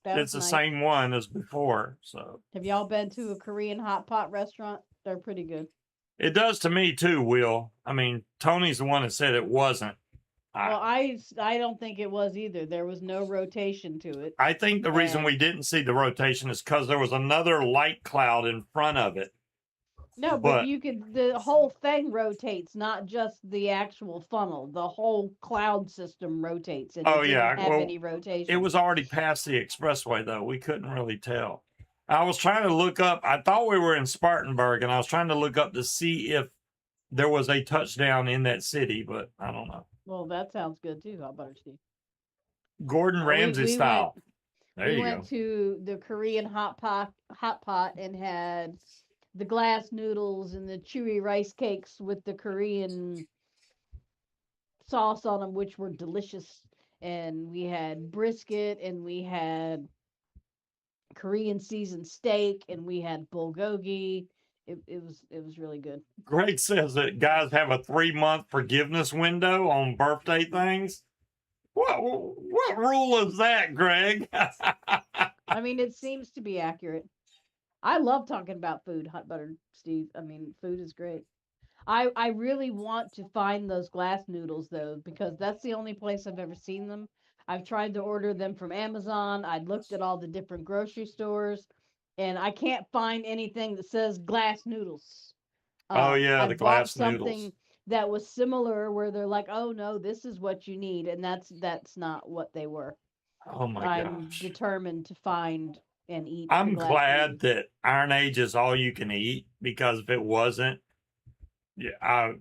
That it's the was nice. same one as before? So Have y'all been to a Korean hot pot restaurant? They're pretty good. it does to me too, Will. I mean, Tony's the one that said it wasn't. Well, I don't think it was either. There was no rotation to it. I think the reason And- we didn't see the rotation is because there was another light cloud in front of it. No, but you could. The whole thing rotates, not just the actual funnel. The whole cloud system rotates. And Oh, it yeah, didn't have well, any rotation. It was already past the expressway, though. We couldn't really tell. I was trying to look up. I thought we were in Spartanburg, and I was trying to look up to see if there was a touchdown in that city, but I don't know. Well, that sounds good too. How about Steve? Gordon Ramsay style. There we you went go. to the Korean hot pot and had the glass noodles and the chewy rice cakes with the Korean sauce on them, which were delicious. And we had brisket, and we had Korean seasoned steak, and we had bulgogi, it was really good. Greg says that guys have a 3-month forgiveness window on birthday things. What rule is that, Greg? I mean, it seems to be accurate. I love talking about food, hot butter, Steve. I mean, food is great. I really want to find those glass noodles though, because that's the only place I've ever seen them. I've tried to order them from Amazon. I looked at all the different grocery stores, and I can't find anything that says glass noodles. Oh yeah, the I've bought glass noodles. something that was similar where they're like, "Oh no, this is what you need," and that's not what they were. Oh my I'm gosh. determined to find and eat the I'm glass glad noodles. that Iron Age is all you can eat, because if it wasn't, yeah,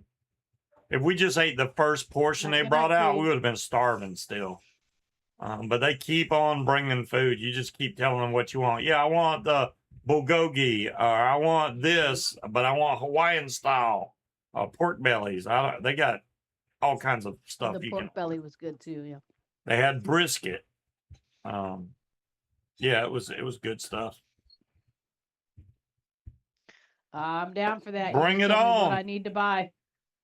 if we just ate the first portion they Good brought night, out, Steve. we would have been starving still. But they keep on bringing food. You just keep telling them what you want. Yeah, I want the bulgogi, or I want this, but I want Hawaiian style pork bellies. They got all kinds of stuff. The pork belly was good too. Yeah. They had brisket. Yeah, it was good stuff. I'm down for that. Bring You it tell me what on. I need to buy.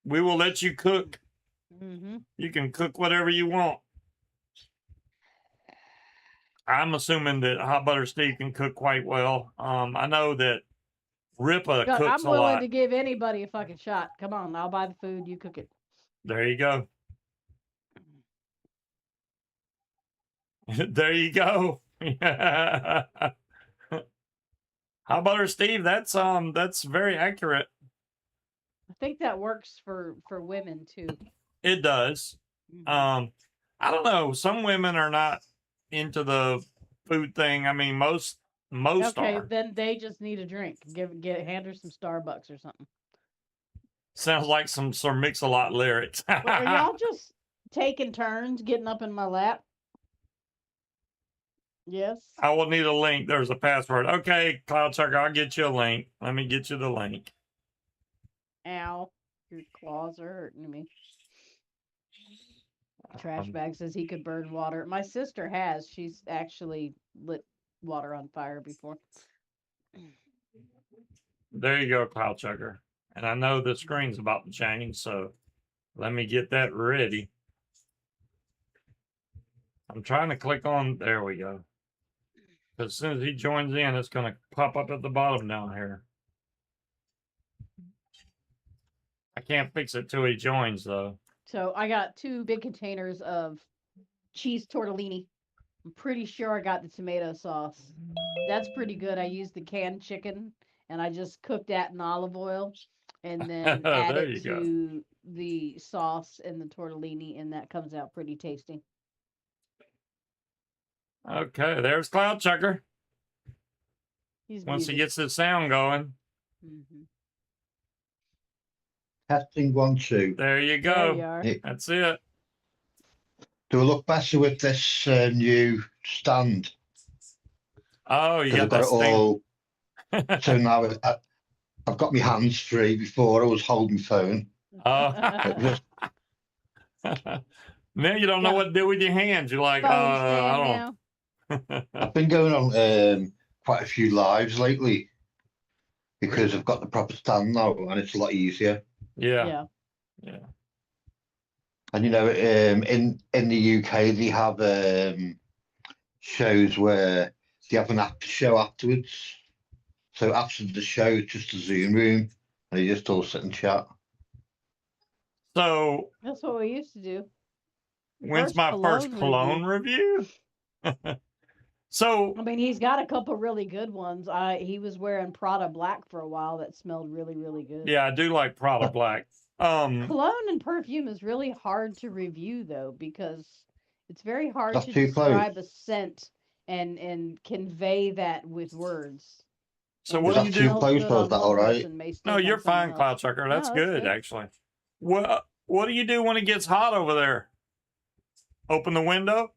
We will let you cook. Mm-hmm. You can cook whatever you want. I'm assuming that Hot Butter Steve can cook quite well. I know that Ripa I'm cooks a willing lot. to give anybody a fucking shot. Come on, I'll buy the food. You cook it. There you go. There you go. Hot Butter Steve, that's very accurate. I think that works for women too. It does. Mhm. I don't know. Some women are not into the food thing. I mean, most Okay, are. then they just need a drink. Hand her some Starbucks or something. Sounds like some Sir Mix-a-Lot lyrics. Well, are y'all just taking turns getting up in my lap? Yes. I will need a link. There's a password. Okay, Cloud Chucker, I'll get you a link. Let me get you the link. Ow, your claws are hurting me. Trash bag says he could burn water. My sister has. She's actually lit water on fire before. There you go, Cloud Chucker. And I know the screen's about to change, so let me get that ready. I'm trying to click on, there we go. As soon as he joins in, it's going to pop up at the bottom down here. I can't fix it till he joins, though. So I got 2 big containers of cheese tortellini. I'm pretty sure I got the tomato sauce. That's pretty good. I used the canned chicken and I just cooked that in olive oil and then add There it you go. to the sauce and the tortellini, and that comes out pretty tasty. Okay, there's Cloud Chucker. He's Once he muted. gets the sound going. Mhm. Testing 1, 2. There you There go. you are. That's it. Do I look better with this new stand? Oh, you 'Cause I've got got that it all. stand. So now I've got my hands free. Before I was holding my phone. Oh. It was Now you don't know Yeah. what to do with your hands. You're like, Phone I stand don't. now. I've been going on quite a few lives lately because I've got the proper stand now and it's a lot easier. Yeah. And you know, in the UK they have shows where they have an after show afterwards. So after the show, it's just a Zoom room and you just all sit and chat. So That's what we used to do. when's my first cologne review? So I mean, he's got a couple really good ones. He was wearing Prada Black for a while that smelled really, really good. yeah, I do like Prada Black. Cologne and perfume is really hard to review though, because it's very hard That's to too close. describe a scent and convey that with words. So And what Is do that you too do? smells close good or on is that one all right? person may stink No, on you're someone fine, else. Cloud Chucker. That's No, that's good, good. actually. What do you do when it gets hot over there? Open the window?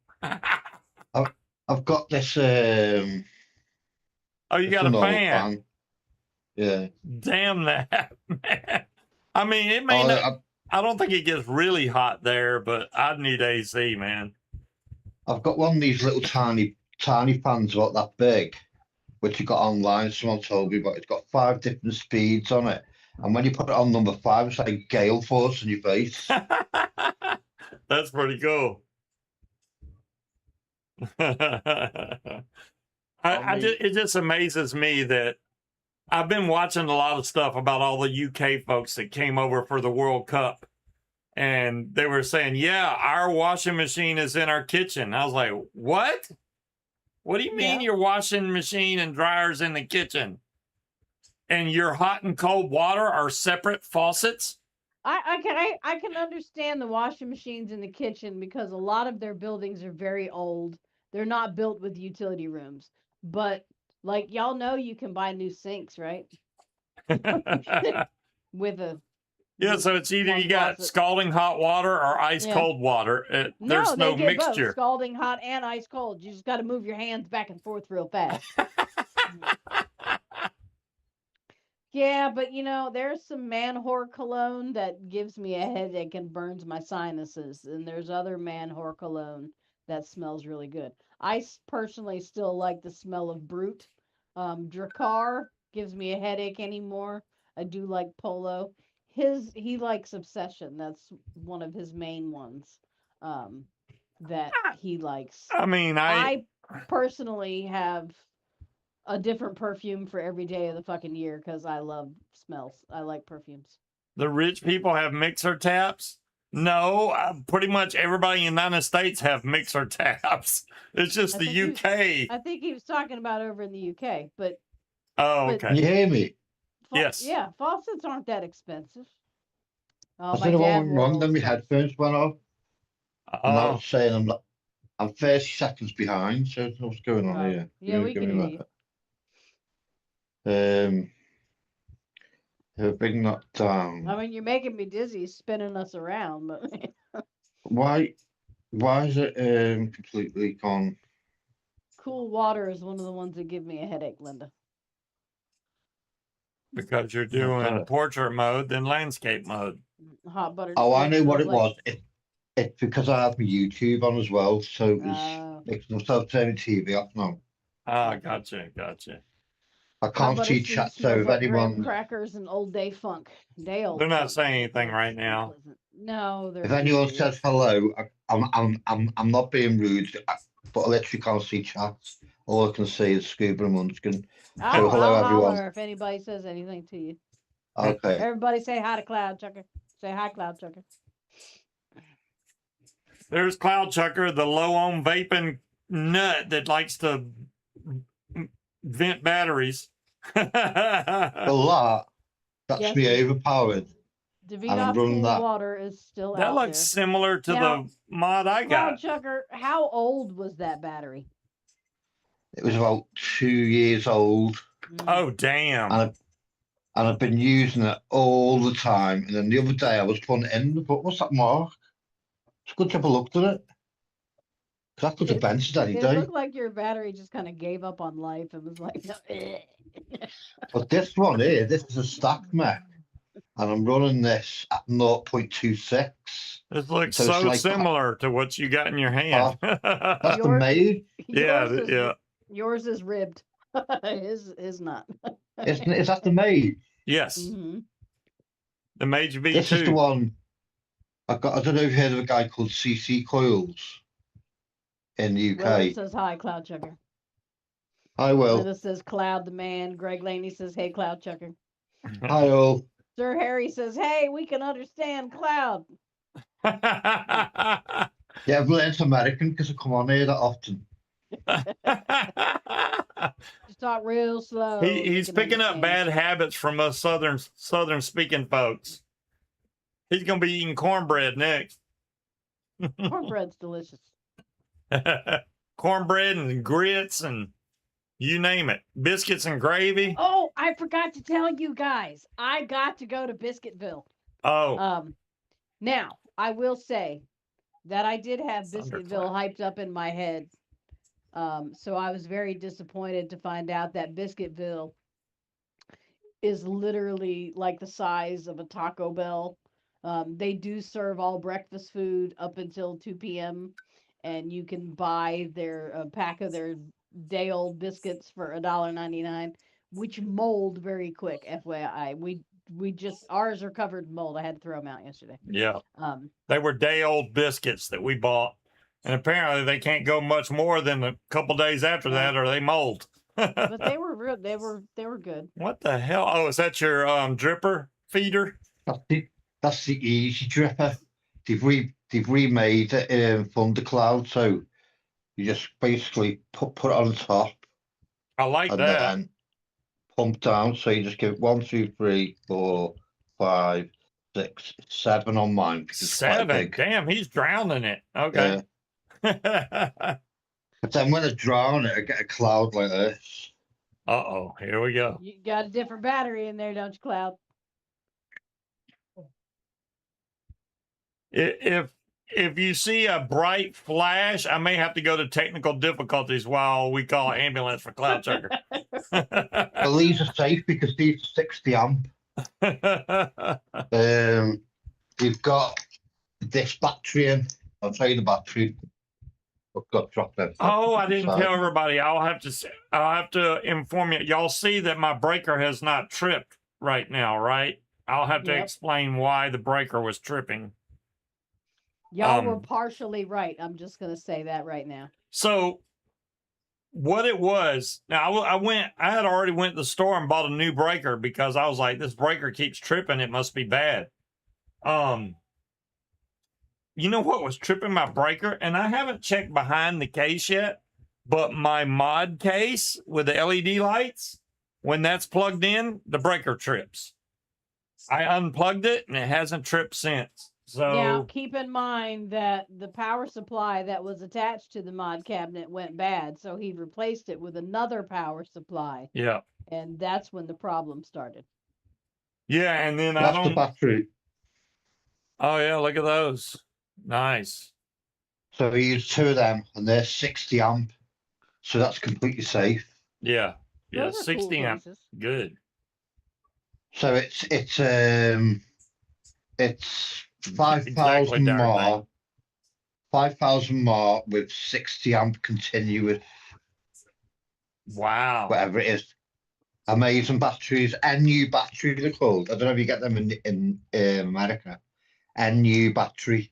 I've got this Oh, you it's got an a old fan. Yeah. Damn that, man. I mean, it may Oh, not. I don't think it gets really hot there, but I'd need AC, man. I've got one of these little tiny fans about that big. which you got online. Someone told me, but it's got 5 different speeds on it. And when you put it on number 5, it's like gale force in your face. That's pretty cool. I mean- it just amazes me that I've been watching a lot of stuff about all the UK folks that came over for the World Cup. And they were saying, yeah, our washing machine is in our kitchen. I was like, what? What do you mean Yeah. your washing machine and dryer's in the kitchen? And your hot and cold water are separate faucets? I can understand the washing machines in the kitchen because a lot of their buildings are very old. They're not built with utility rooms. But like y'all know, you can buy new sinks, right? With a Yeah, with so it's either one you got faucet. scalding hot water or ice Yeah. cold water. There's No, no they get both mixture. scalding hot and ice cold. You just got to move your hands back and forth real fast. Yeah, but you know, there's some man whore cologne that gives me a headache and burns my sinuses, and there's other man whore cologne that smells really good. Personally still like the smell of Brute. Dracar gives me a headache anymore. I do like Polo. He likes Obsession. That's one of his main ones. That he likes. I mean, I personally have a different perfume for every day of the fucking year because I love smells. I like perfumes. the rich people have mixer taps. No, pretty much everybody in the United States have mixer taps. It's just I the think UK. I think he was talking about over in the UK, but Oh, but- Can you okay. hear me? Yes. yeah, faucets aren't that expensive. Oh, I my don't know what dad went wore wrong. old Then my stuff. headphones went off. And I Oh, was saying I'm 30 seconds behind. So I don't know what's going on Oh, here. yeah, we Give can me hear a minute. Bring that down. I mean, you're making me dizzy spinning us around, but Why is it completely gone? cool water is one of the ones that give me a headache, Linda. because you're What's doing that? portrait mode than landscape mode. Hot butter. Oh, I know what it like- was. It's because I have my YouTube on as well, so it's Oh. making myself turn the TV off now. Ah, Okay. gotcha. I Hot can't butter see seed chat, so smells if like graham anyone crackers and Old Day Funk. Day old. They're not funk. saying anything That's right now. unpleasant. No, they're if anyone serious. says hello, I'm not being rude, but I literally can't see chat. All I can see is Scuba and Munchkin. I'll hello, everyone. holler if anybody says anything to you. Okay. Everybody say hi to Cloud Chucker. Say hi, Cloud Chucker. There's Cloud Chucker, the low on vaping nut that likes to vent batteries. Well, that's Yes, me it- overpowered. Davina running Cool that. Water is still That out looks there. similar to Now, the mod I Cloud got. Chucker, how old was that battery? It was about 2 years old, Oh, damn. and I've been using it all the time. And then the other day I was putting it in, but what's that mark? It's good to have a look at it. 'Cause I could have benched any It day. looked like your battery just kind of gave up on life and was like, no. But this one here, this is a stack mech, and I'm running this at 0.26. This looks So it's so like- similar to what you got in your hand. That's the Yours- maid, yeah. Yours is ribbed. His is not. isn't it? Is that the maid? Yes. hmm The Mage V2. This is the one. I don't know if you've heard of a guy called CC Coils in the Willard UK. says hi, Cloud Chucker. Hi, Will. Linda says Cloud the man. Greg Laney says, hey, Cloud Chucker. Hi, all. Sir Harry says, hey, we can understand Cloud. Yeah, I've learned American because I come on here that often. Just talk real slow. He's we can picking up bad understand. habits from us southern speaking folks. He's gonna be eating cornbread next. Cornbread's delicious. Cornbread and grits and you name it. Biscuits and gravy. Oh, I forgot to tell you guys. I got to go to Biscuitville. Oh, Now, I will say that I did have Thunderclap. Biscuitville hyped up in my head. So I was very disappointed to find out that Biscuitville is literally like the size of a Taco Bell. They do serve all breakfast food up until 2 p.m. and you can buy their pack of their day old biscuits for $1.99, which mold very quick. FYI, we just ours are covered in mold. I had to throw them out yesterday. Yeah. Um, They were day old biscuits that we bought. And apparently they can't go much more than a couple days after that or they mold. but they were real. They were good. What the hell? Oh, is that your dripper feeder? That's the easy dripper. They've remade it in Thundercloud, so you just basically put it on top I like and that. then pump down. So you just give 1, 2, 3, 4, 5, 6, 7 on mine. 'Cause it's quite 7. big. Damn, he's drowning it. Okay. But then when I drown it, I get a cloud like this. Uh-oh, here we go. You got a different battery in there, don't you, Cloud? If you see a bright flash, I may have to go to technical difficulties while we call an ambulance for Cloud Sugar. But these are safe because these are 60 amp. You've got this battery in. I'll tell you the battery. I've got dropped out. Oh, I didn't tell everybody. I'll have to inform you. Y'all see that my breaker has not tripped right now, right? I'll have to Yep. explain why the breaker was tripping. Y'all were partially right. I'm just gonna say that right now. So what it was, now I had already went to the store and bought a new breaker because I was like, this breaker keeps tripping. It must be bad. You know what was tripping my breaker? And I haven't checked behind the case yet, but my mod case with the LED lights, when that's plugged in, the breaker trips. I unplugged it and it hasn't tripped since. So Now, keep in mind that the power supply that was attached to the mod cabinet went bad, so he replaced it with another power supply, yeah. and that's when the problem started. Yeah, and then I That's don't the battery. Oh yeah, look at those. Nice. So we use 2 of them, and they're 60 amp. So that's completely safe. Yeah. Yeah, Those are 60 cool amp. cases. Good. So it's 5,000 Exactly, Darren, more. 5,000 more with 60 amp continuous, Wow. whatever it is. Amazing batteries. NU battery they're called. I don't know if you get them in America. NU battery.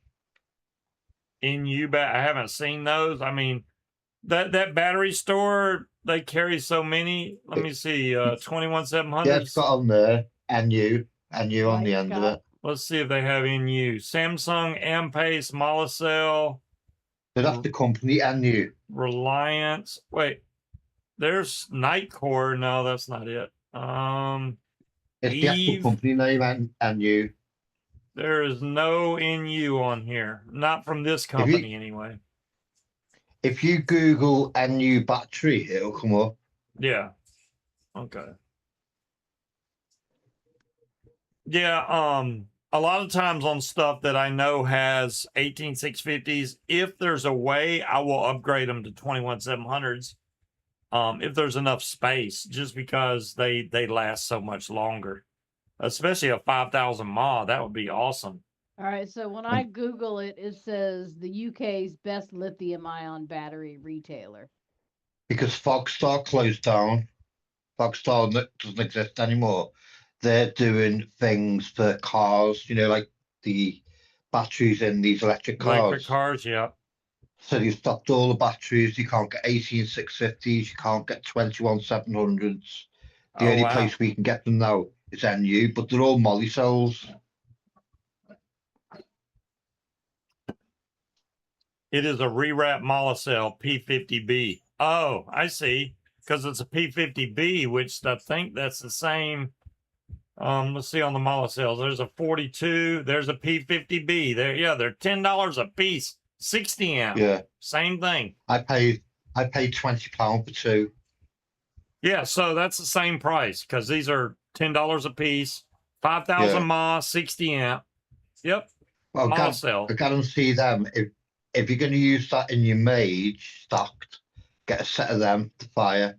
I haven't seen those. I mean, that battery store, they carry so many. Let me see, 21700s. Yeah, it's got on there. NU on the Right, end of Scott? it. Let's see if they have NU. Samsung, Ampace, Molicel, So that's the company NU. Reliance. Wait, there's Nightcore. No, that's not it. It's the actual Eve. company name NU. There is no NU on here. Not from this company anyway. If you Google NU battery, it'll come up. Yeah. Okay. Yeah, a lot of times on stuff that I know has 18650s, if there's a way, I will upgrade them to 21700s. If there's enough space, just because they last so much longer. Especially a 5,000 mAh, that would be awesome. All right, so when I Google it, it says the UK's best lithium-ion battery retailer. Because Fogstar closed down. Fogstar doesn't exist anymore. They're doing things for cars, like the batteries in these electric cars. Electric cars, yeah. So you stopped all the batteries. You can't get 18650s. You can't get 21700s. The only place we can get them now is NU, but they're all molly cells. It is a rewrap Molicel P50B. Oh, I see. Because it's a P50B, which I think that's the same. Let's see on the Molicels. There's a 42. There's a P50B. They're $10 a piece. 60 amp. Yeah. Same thing. I paid £20 for 2. Yeah, so that's the same price because these are $10 a piece. 5,000 mAh, 60 amp. Yep. Well, Molicel. I guarantee them if you're going to use that in your mage stocked, get a set of them to fire.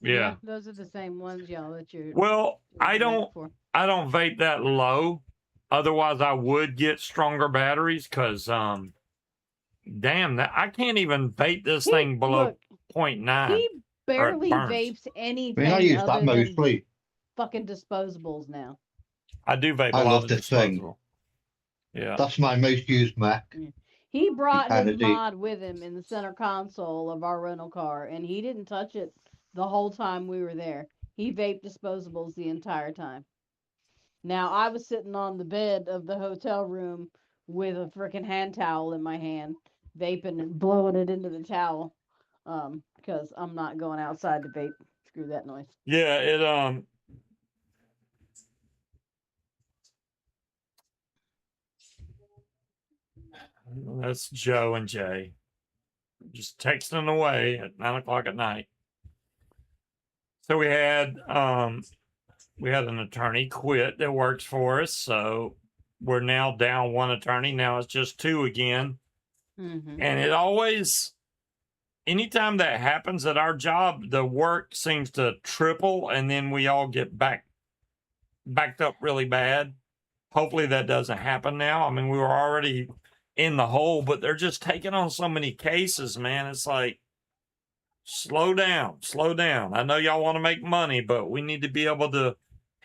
Yeah. Those are the same ones, y'all, that you're. Well, I don't vape that low. Otherwise, I would get stronger batteries because, damn, I can't even vape this thing below 0.9. barely burns. vapes I anything mean, I use that other than mostly. fucking disposables now. I do vape I a lot love of this thing. disposable. Yeah. That's my most used Mac. He brought his Kennedy. mod with him in the center console of our rental car, and he didn't touch it the whole time we were there. He vaped disposables the entire time. Now, I was sitting on the bed of the hotel room with a freaking hand towel in my hand, vaping and blowing it into the towel, because I'm not going outside to vape. Screw that noise. Yeah, it that's Joe and Jay. Just texting away at 9 o'clock at night. So we had an attorney quit that works for us, so we're now down one attorney. Now it's just two again. Mm-hmm. And it always, anytime that happens at our job, the work seems to triple, and then we all get backed up really bad. Hopefully that doesn't happen now. I mean, we were already in the hole, but they're just taking on so many cases, man. It's like, slow down. I know y'all want to make money, but we need to be able to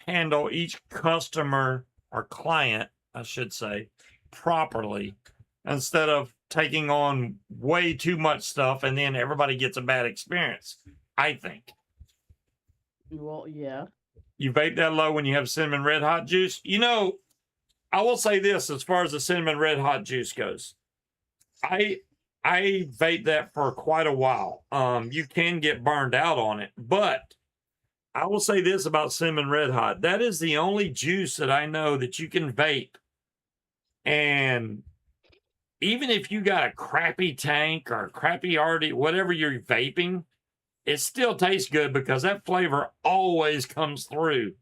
handle each customer or client, I should say, properly, instead of taking on way too much stuff and then everybody gets a bad experience, I think. Well, yeah. You vape that low when you have cinnamon red hot juice. You know, I will say this as far as the cinnamon red hot juice goes. I vape that for quite a while. You can get burned out on it, but I will say this about cinnamon red hot. That is the only juice that I know that you can vape. And even if you got a crappy tank or a crappy RD, whatever you're vaping, it still tastes good because that flavor always comes through.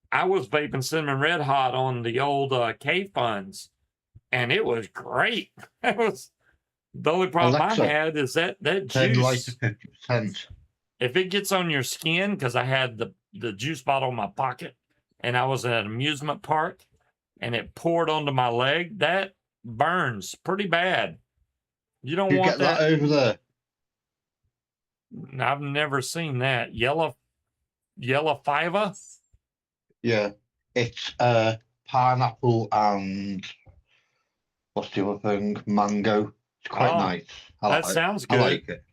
I was vaping cinnamon red hot on the old K Funds, and it was great. It was the only problem Alexa, I had is that Turn light juice. to 50%. If it gets on your skin, because I had the juice bottle in my pocket, and I was at an amusement park, and it poured onto my leg, that burns pretty bad. You don't You want get that over there. I've never seen that. Yellow fiver? Yeah. It's pineapple and what's the other thing? Mango. It's quite Oh, nice. that sounds I good. like it.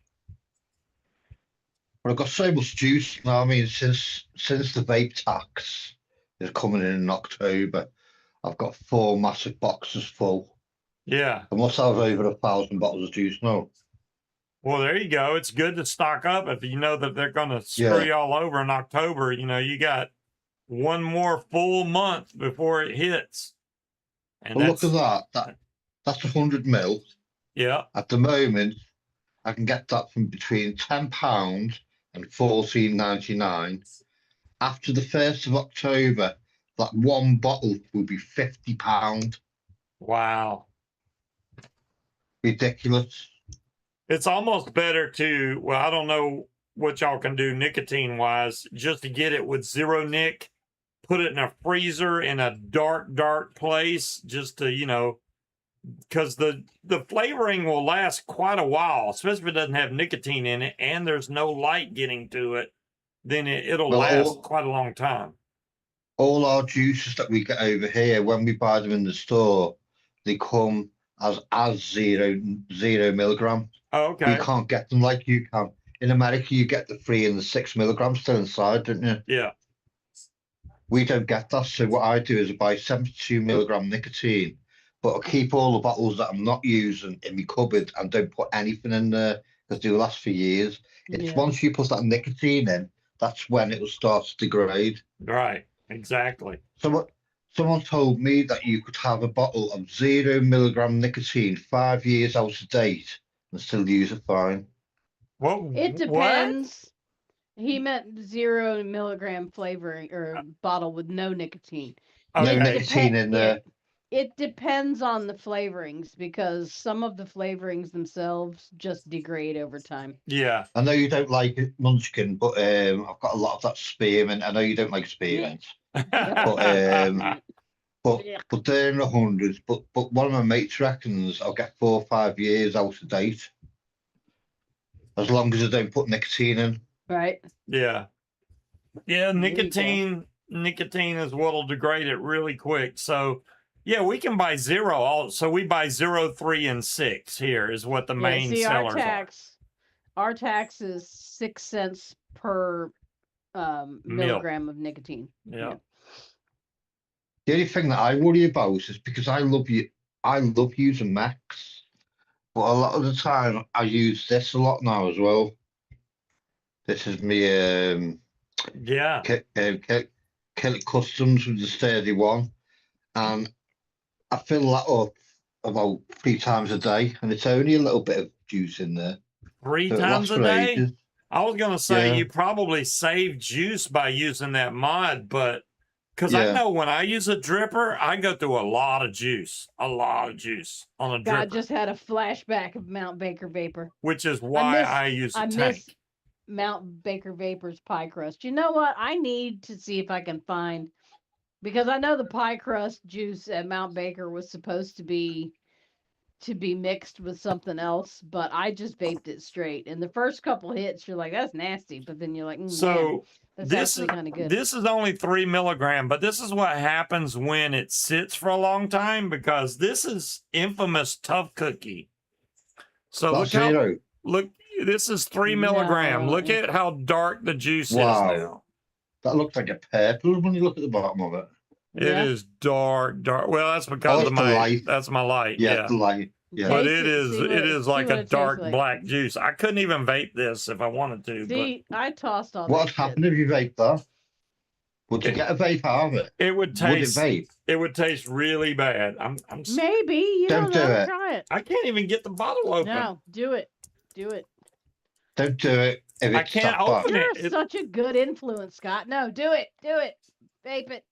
But I've got so much juice now. I mean, since the vape tax is coming in October, I've got 4 massive boxes full. Yeah. I must have over 1,000 bottles of juice now. Well, there you go. It's good to stock up if you know that they're going to screw Yeah. you all over in October. You know, you got one more full month before it hits. And But look at that. That's 100 mil. Yeah. At the moment, I can get that from between £10 and £14.99. After the 1st of October, that one bottle will be £50. Wow. Ridiculous. It's almost better to, well, I don't know what y'all can do nicotine wise, just to get it with zero nic, put it in a freezer in a dark place, just to, you know, because the flavoring will last quite a while, especially if it doesn't have nicotine in it and there's no light getting to it, then it'll Well, last quite a long time. All our juices that we get over here, when we buy them in the store, they come as zero milligram. Oh, okay. We can't get them like you can. In America, you get the 3 and the 6 milligrams still inside, don't you? Yeah. We don't get that. So what I do is I buy 72 milligram nicotine, but I keep all the bottles that I'm not using in my cupboard and don't put anything in there because they last for years. It's once you put that nicotine in, that's when it will start to degrade. Right. Exactly. Someone told me that you could have a bottle of 0 milligram nicotine 5 years out of date and still use it fine. Well, It depends. He meant 0 milligram flavoring or bottle with no nicotine. Okay. No nicotine in there. It depends on the flavorings because some of the flavorings themselves just degrade over time. Yeah. I know you don't like Munchkin, but I've got a lot of that spearmint. I know you don't like spearmint, but they're in the hundreds. But one of my mates reckons I'll get 4 or 5 years out of date as long as I don't put nicotine in. Right. Yeah. Yeah, There you go. nicotine is what'll degrade it really quick. So yeah, we can buy zero. So we buy 0, 3, and 6 here is what the main See, sellers our tax is 6 cents per Mil. milligram of nicotine. Yeah. The only thing that I worry about is because I love using Max, but a lot of the time I use this a lot now as well. This is me Yeah. Kelly Customs with the sturdy one, and I fill that up about 3 times a day, and it's only a little bit of juice in there. 3 So it times lasts a for day? ages. I was gonna say Yeah. you probably save juice by using that mod, but because I Yeah. know when I use a dripper, I go through a lot of juice on a God dripper, just had a flashback of Mount Baker Vapor. which is why miss- I use a I tank. miss Mount Baker Vapor's pie crust. You know what? I need to see if I can find, because I know the pie crust juice at Mount Baker was supposed to be mixed with something else, but I just vaped it straight. And the first couple hits, you're like, that's nasty, but then you're like, man, So that's this actually kind of good. This is only 3 milligram, but this is what happens when it sits for a long time because this is infamous tough cookie. So That's look how zero. look. This is 3 milligram. No. Look at how dark the juice Wow. is now. That looks like a purple when you look at the bottom of it. It is dark. Well, that's because it's of the my light. That's my light. Yeah, Yeah. the light. Yeah. But Taste it it, is see what it it- is see like what a it tastes dark like. black juice. I couldn't even vape this if I wanted to. See, I tossed all What that would shit. happen if you vape that? Would you get a vape out of it? But it would Would it taste vape? it would taste really bad. Maybe you Don't don't know. do it. Try it. I can't even get the bottle open. No, do it. Do it. Don't do it if I it's can't that open bad. You're it. such a good influence, Scott. No, do it. Do it. Vape it.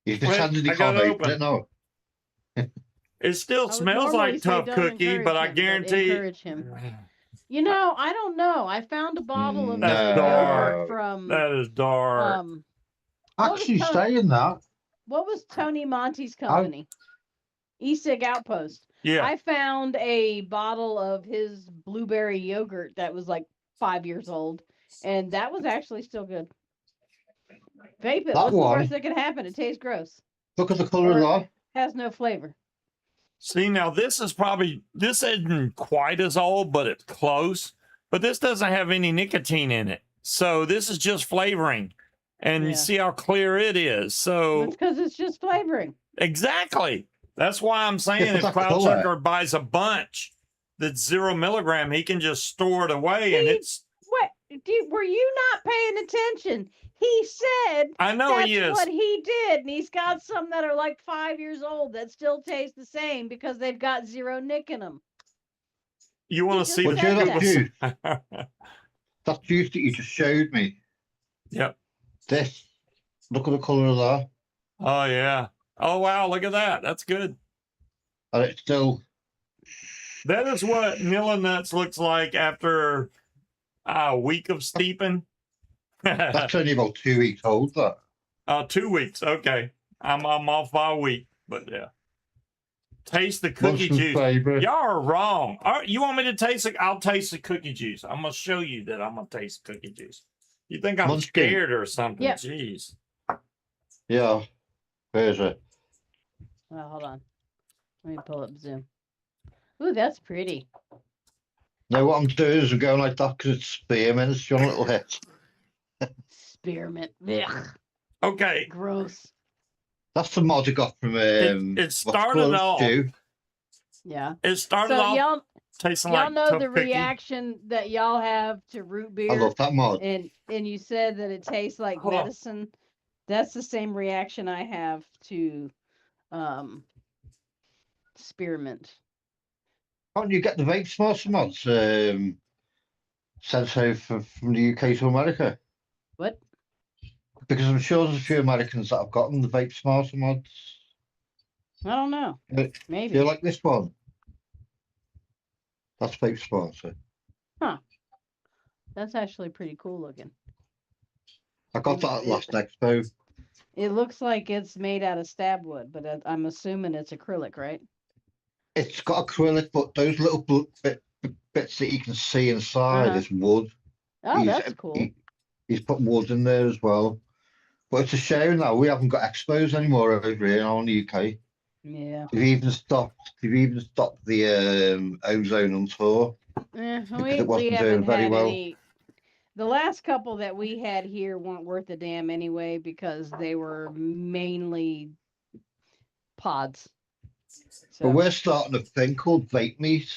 You Wait, pretended you I can't got it vape open. it, no. It still I would smells normally like say tough don't cookie, but I encourage him, guarantee encourage him. You know, I don't know. I found a bottle of That's their dark. yogurt from that is dark. what was Actually, Tony- saying that, what was Tony Monty's company? E-cig Outpost. Yeah. I found a bottle of his blueberry yogurt that was like 5 years old, and that was actually still good. Vape it. That What's the one- worst that could happen? It tastes gross. look at the colour of Or- that. Has no flavor. See, now this isn't quite as old, but it's close. But this doesn't have any nicotine in it. So this is just flavoring. And you Yeah. see how clear it is. So It's because it's just flavoring. exactly. That's why I'm saying Yeah, but if that Cloud color- Sugar buys a bunch that's 0 milligram, he can just store it away and See? it's What? Were you not paying attention? He said I know that's he is. what he did, and he's got some that are like 5 years old that still taste the same because they've got 0 nick in them. You want to just see Would the said you that. like juice? That juice that you just showed me. Yep. This. Look at the colour of that. Oh yeah. Oh wow, look at that. That's good. And it's still. That is what Nilla Nuts looks like after a week of steeping. That's only about 2 weeks old, that. 2 weeks. Okay. I'm off by a week, but yeah. Taste the cookie Munchkin's juice. favourite. Y'all are wrong. You want me to taste it? I'll taste the cookie juice. I'm gonna show you that I'm gonna taste cookie juice. You think I'm Munchkin. scared or something? Yep. Jeez. Yeah. Where's it? Well, hold on. Let me pull up Zoom. Ooh, that's pretty. No, what I'm doing is I'm going like that because it's spearmint. It's your little hit. Spearmint. Ugh, Okay. gross. That's the mod I got from It what's started called? off. Stew. Yeah. It started So off y'all tasting y'all like know tough the cookie. reaction that y'all have to root beer, I love that mod. and you said that it tastes like Hold on. medicine. That's the same reaction I have to spearmint. How do you get the vape smarter mods sent over from the UK to America? What? Because I'm sure there's a few Americans that have gotten the vape smarter mods. I don't know. Do Maybe. you like this one? That's vape smarter. That's actually pretty cool looking. I got that at last expo. It looks like it's made out of stab wood, but I'm assuming it's acrylic, right? It's got acrylic, but those little bits that you can see inside Uh-huh. is wood. Oh, that's cool. He's put wood in there as well. But it's a shame now we haven't got expos anymore over here in the UK. Yeah. They've even stopped the ozone on tour because it We wasn't haven't doing very had well. any. The last couple that we had here weren't worth a damn anyway because they were mainly pods. But So we're starting a thing called vape meet.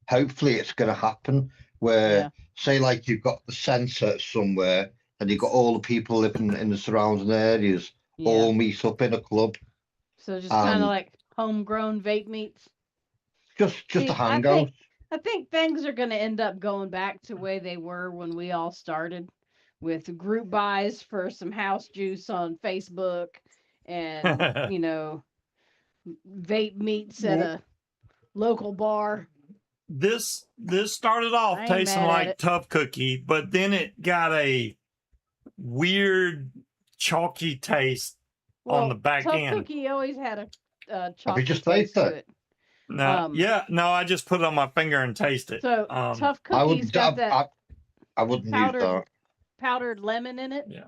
Hopefully it's going to happen where, yeah. say, like you've got the centre somewhere and you've got all the people living in the surrounding areas Yeah. all meet up in a club So just kind of and like homegrown vape meats. just a See, hangout. I think things are going to end up going back to the way they were when we all started, with group buys for some house juice on Facebook, and vape meets at a local bar. This started off I ain't tasting mad at like it. tough cookie, but then it got a weird chalky taste on the back Tough end. Cookie always had a Have you chocolate just taste tasted to it? it. No, no, I just put it on my finger and taste it. So Tough I Cookie's would got that I wouldn't use that. powdered lemon in it. Yeah.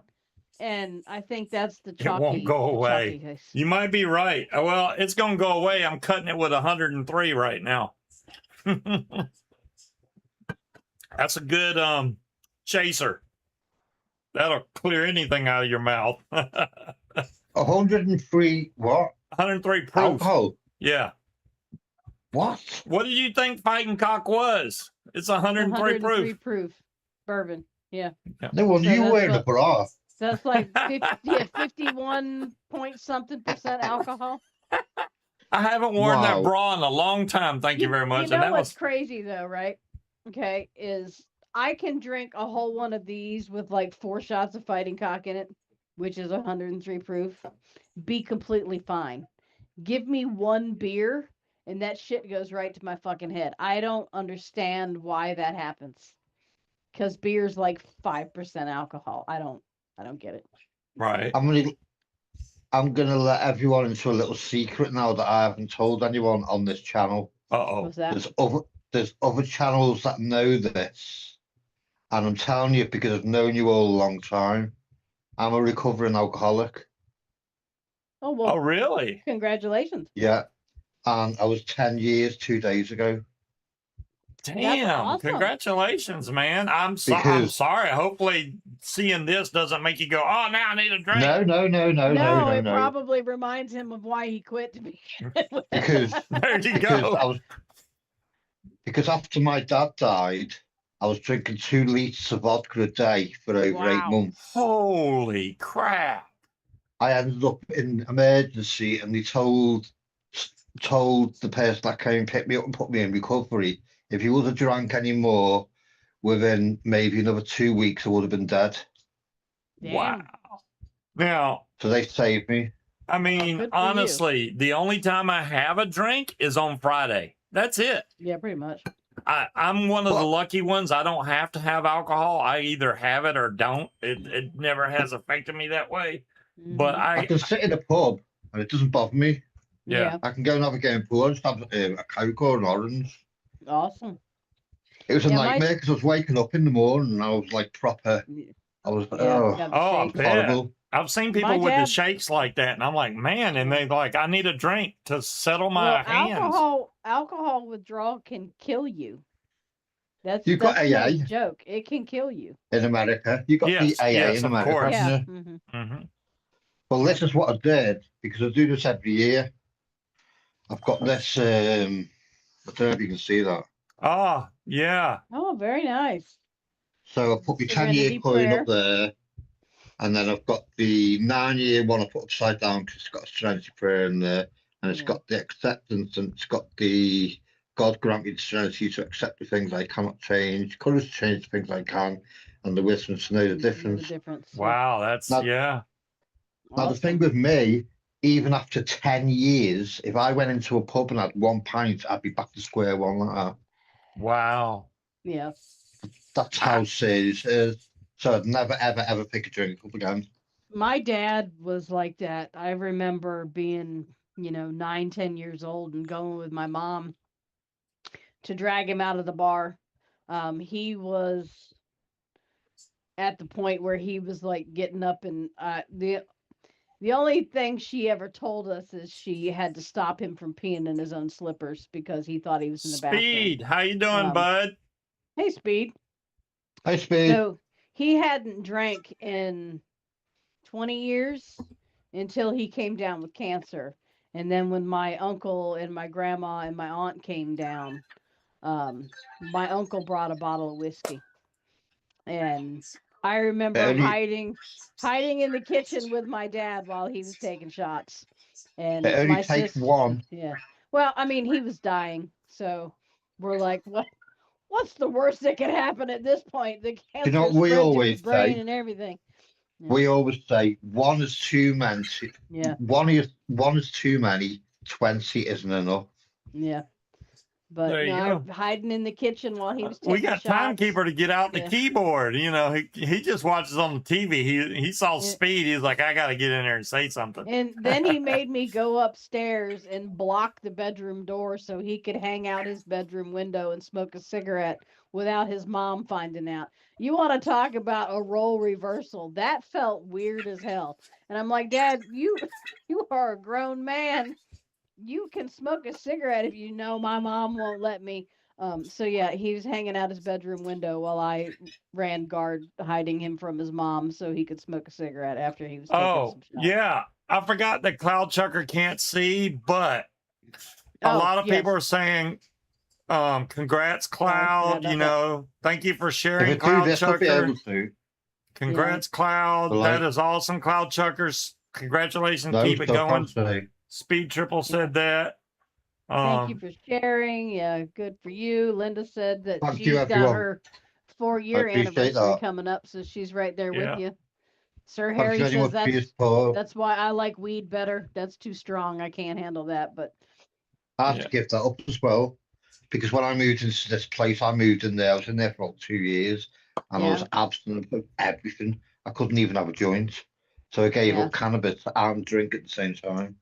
And I think that's the It chalky. won't go away. Chalky taste. You might be right. Well, it's going to go away. I'm cutting it with 103 right now. That's a good chaser. That'll clear anything out of your mouth. 103 what? 103 proof. Alcohol. Yeah. What? What did you think Fighting Cock was? It's 103 proof bourbon. Yeah. No wonder So you that's wearing a what- bra. That's like 51 point something percent alcohol. I haven't worn that Wow. bra in a long time. Thank you very much. You know and that what's was crazy though, right? Okay, is I can drink a whole one of these with like 4 shots of Fighting Cock in it, which is 103 proof, be completely fine. Give me one beer and that shit goes right to my fucking head. I don't understand why that happens. Because beer's like 5% alcohol. I don't get it. right. I'm gonna let everyone into a little secret now that I haven't told anyone on this channel. Uh-oh. What's that? There's other channels that know this, and I'm telling you because I've known you all a long time. I'm a recovering alcoholic. Oh well. Oh, really? Congratulations. Yeah, and I was 10 years 2 days ago. Damn. awesome. Congratulations, man. I'm Because- sorry. Hopefully seeing this doesn't make you go, oh, now I need a drink. No. It probably reminds him of why he quit to begin with. Because There you go. because after my dad died, I was drinking 2 liters of vodka a day for over 8 Wow. months. Holy crap. I ended up in emergency, and they told the person that came and picked me up and put me in recovery, if he would have drank any more, within maybe another 2 weeks, I would have been dead. Damn. Wow. Now, So they saved me. I mean, good for you. honestly, the only time I have a drink is on Friday. That's it. Yeah, pretty much. I'm one of the Well- lucky ones. I don't have to have alcohol. I either have it or don't. It never has affected me that way. But Mhm. I can sit in a pub and it doesn't bother me. yeah. I can go and have a game of pool and just have a Coke or an orange. Awesome. It was a Yeah, my- nightmare because I was waking up in the morning and I was like proper. I was Yeah, oh, got the Oh, I shakes. bet. horrible. I've seen My people with the dad- shakes like that, and I'm like, man, and they like, I need a drink to settle my Well, hands. alcohol withdrawal can kill you. That's You got that's no AA? joke. It can kill you. In America, you got Yes, the AA yes, in of America. course. Yeah. haven't you? Mhm. hmm Well, this is what I did because I do this every year. I've got this. I don't know if you can see that. Oh, yeah. Oh, very nice. So I put my Serenity 10-year coin prayer. up there, and then I've got the 9-year one I put upside down because it's got a serenity prayer in there, and it's Yeah. got the acceptance, and it's got the God grant me the serenity to accept the things I cannot change, courage to change the things I can, and the wisdom to know the difference. The difference. Wow, that's Now- yeah. Now the thing with me, even after 10 years, if I went into a pub and had 1 pint, I'd be back to square one like that. Wow. Yeah. That's how serious it is. So I'd never, ever, ever pick a drink up again. My dad was like that. I remember being, 9, 10 years old and going with my mom to drag him out of the bar. He was at the point where he was like getting up, and the only thing she ever told us is she had to stop him from peeing in his own slippers because he thought he was in the bathroom. Speed, how you doing, Um, bud? Hey, Speed. Hi, Speed. So he hadn't drank in 20 years until he came down with cancer. And then when my uncle and my grandma and my aunt came down, my uncle brought a bottle of whiskey. And I remember It hiding in the kitchen with my dad while he was taking shots. And only my takes sister, one. yeah. Well, I mean, he was dying, so we're like, what's the worst that could happen at this point? The cancer You know what we spread to always his brain say? and everything. Yeah. We always say one is too many. Yeah. One is too many. 20 isn't enough. Yeah. But There you no, go. hiding in the kitchen while he was taking We got shots. timekeeper to get out the Yeah. keyboard. You know, he just watches on the TV. He saw Yeah. Speed. He's like, I got to get in there and say something. And then he made me go upstairs and block the bedroom door so he could hang out his bedroom window and smoke a cigarette without his mom finding out. You want to talk about a role reversal? That felt weird as hell. And I'm like, Dad, you are a grown man. You can smoke a cigarette if you know my mom won't let me. So yeah, he was hanging out his bedroom window while I ran guard, hiding him from his mom so he could smoke a cigarette after he was taking Oh, some shots. yeah. I forgot that Cloud Chucker can't see, but a Oh, lot of yes. people are saying, congrats, I Cloud. forgot You about know, thank you for If sharing, I do Cloud this, I'll be Chucker. able to. Congrats, Cloud. Well, That is awesome, Cloud Chuckers. Congratulations. No, Keep it still going. can't say. Speed Triple said that. Thank you for sharing. Yeah, good for you. Linda said that Thank she's you, got everyone. her 4-year I appreciate anniversary that. coming up, so she's right there Yeah. with you. Sir Thank Harry you very says much for your that's support. why I like weed better. That's too strong. I can't handle that. But I have Yeah. to give that up as well. Because when I moved into this place, I moved in there. I was in there for about 2 years, and I was Yeah. abstinent of everything. I couldn't even have a joint. So I gave Yeah. up cannabis and drink at the same time.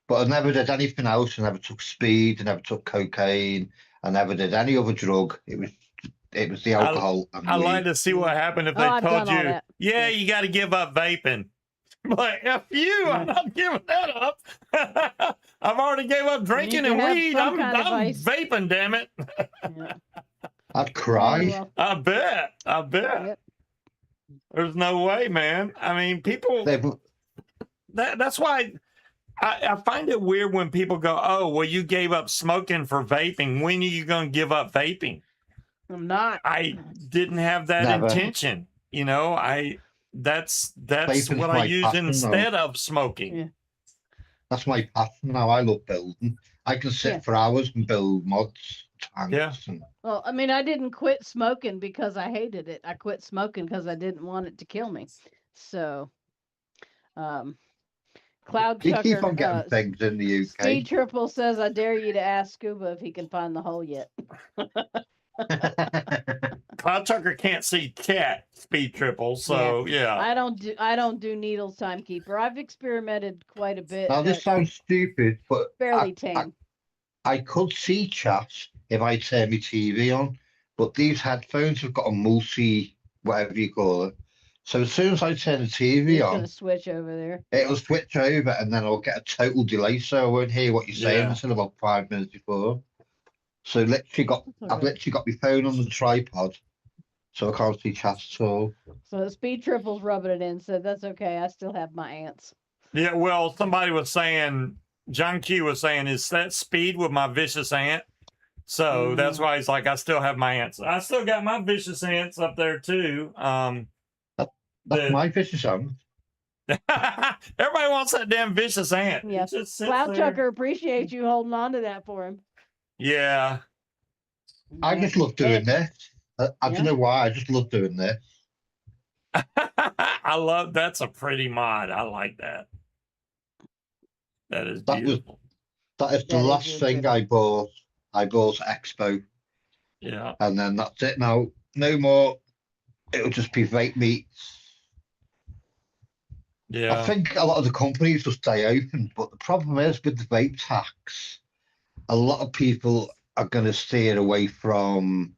But I never did anything else. I never took speed. I never took cocaine. I never did any other drug. It was the alcohol and I'd like weed. to see what happened if Oh, they I've told done all you, that. yeah, Yeah. you got to give up vaping. Like, F you, I'm Yeah. not giving that up. I've already gave up drinking to and have weed. some I'm kind of vice. vaping, damn it. Yeah. I'd cry. Well, I bet. yep. There's no way, man. I mean, people, They- that's why I find it weird when people go, oh, well, you gave up smoking for vaping. When are you going to give up vaping? I'm not. I didn't have that Never. intention. You know, that's Vaping's what I my used passion, though. instead of smoking. Yeah. That's my passion now. I love building. I can sit Yeah. for hours and build mods, tanks, Yeah. and Well, I mean, I didn't quit smoking because I hated it. I quit smoking because I didn't want it to kill me. So, Cloud you keep Chucker, on getting things in the UK. Speed Triple says, I dare you to ask Scuba if he can find the hole yet. Cloud Chucker can't see cat Speed Triple, so yeah. I don't do needles timekeeper. I've experimented quite a bit. Now this but sounds stupid, but fairly tame. I could see chat if I turn my TV on, but these headphones have got a multi, whatever you call it. So as soon as I turn the TV It's on, gonna switch over there. it'll switch over and then I'll get a total delay, so I won't hear what you're saying Yeah. until about 5 minutes before. So I've Okay. literally got my phone on the tripod, so I can't see chat at all. So Speed Triple's rubbing it in. Said that's okay. I still have my ants. Yeah, well, somebody was saying, John Q was saying, is that Speed with my vicious ant? So that's why he's like, I still have my ants. I still got my vicious ants up there too. That's my vicious ant. Everybody wants that damn vicious ant. It Yeah. just sits Cloud there. Chucker appreciates you holding on to that for him. Yeah. I Yeah. just love doing this. I Yeah. don't know why. I just love doing this. I love that's a pretty mod. I like that. That is That was- beautiful. That is the That is last really thing pretty. I bought. I bought Expo, Yeah. and then that's it now. No more. It'll just be vape meats. I Yeah. think a lot of the companies will stay open, but the problem is with the vape tax, a lot of people are going to steer away from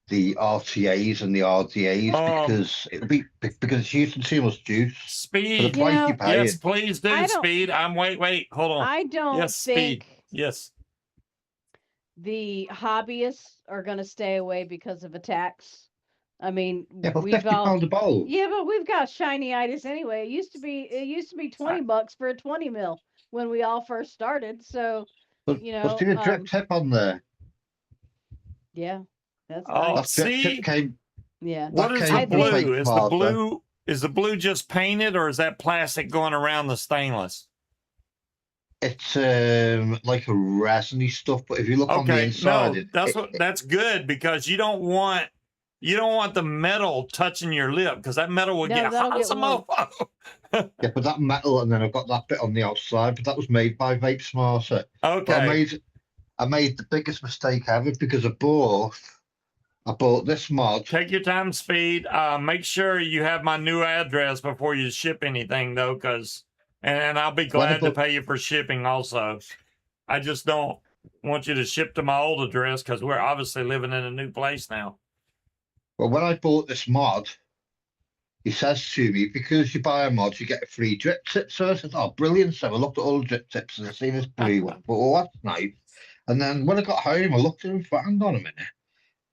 the RTAs and the RDAs because because it's using too much juice for the Speed. You price know, you're paying. Yes, please do. I don't- Speed. Wait, hold on. I don't Yes, speed. think Yes. the hobbyists are going to stay away because of attacks. I mean, Yeah, but we've £50 all a bowl. yeah, but we've got shiny-itis anyway. It used to be $20 for a 20 mil when we all first started. So, But you was there a drip know, tip on there? yeah, that's Oh, nice. That drip see, tip came. Yeah. what that is came the from fake blue? Sparta. Is the blue just painted, or is that plastic going around the stainless? It's like a resiny stuff, but if you look on the Okay, inside, no, that's good because you don't want the metal touching your lip because that metal will No, get that'll hot get as a warm. mofo. yeah, but that metal, and then I've got that bit on the outside, but that was made by Vape Smarter. But Okay, I made the biggest mistake ever because I bought this mod. take your time, speed. Make sure you have my new address before you ship anything, though, and I'll be glad to pay you for shipping also. I just don't want you to ship to my old address because we're obviously living in a new place now. Well, when I bought this mod, he says to me, because you buy a mod, you get a free drip tip. So I said, oh, brilliant. So I looked at all the drip tips and I seen this blue one. But oh, that's nice. And then when I got home, I looked at him and thought, hang on a minute.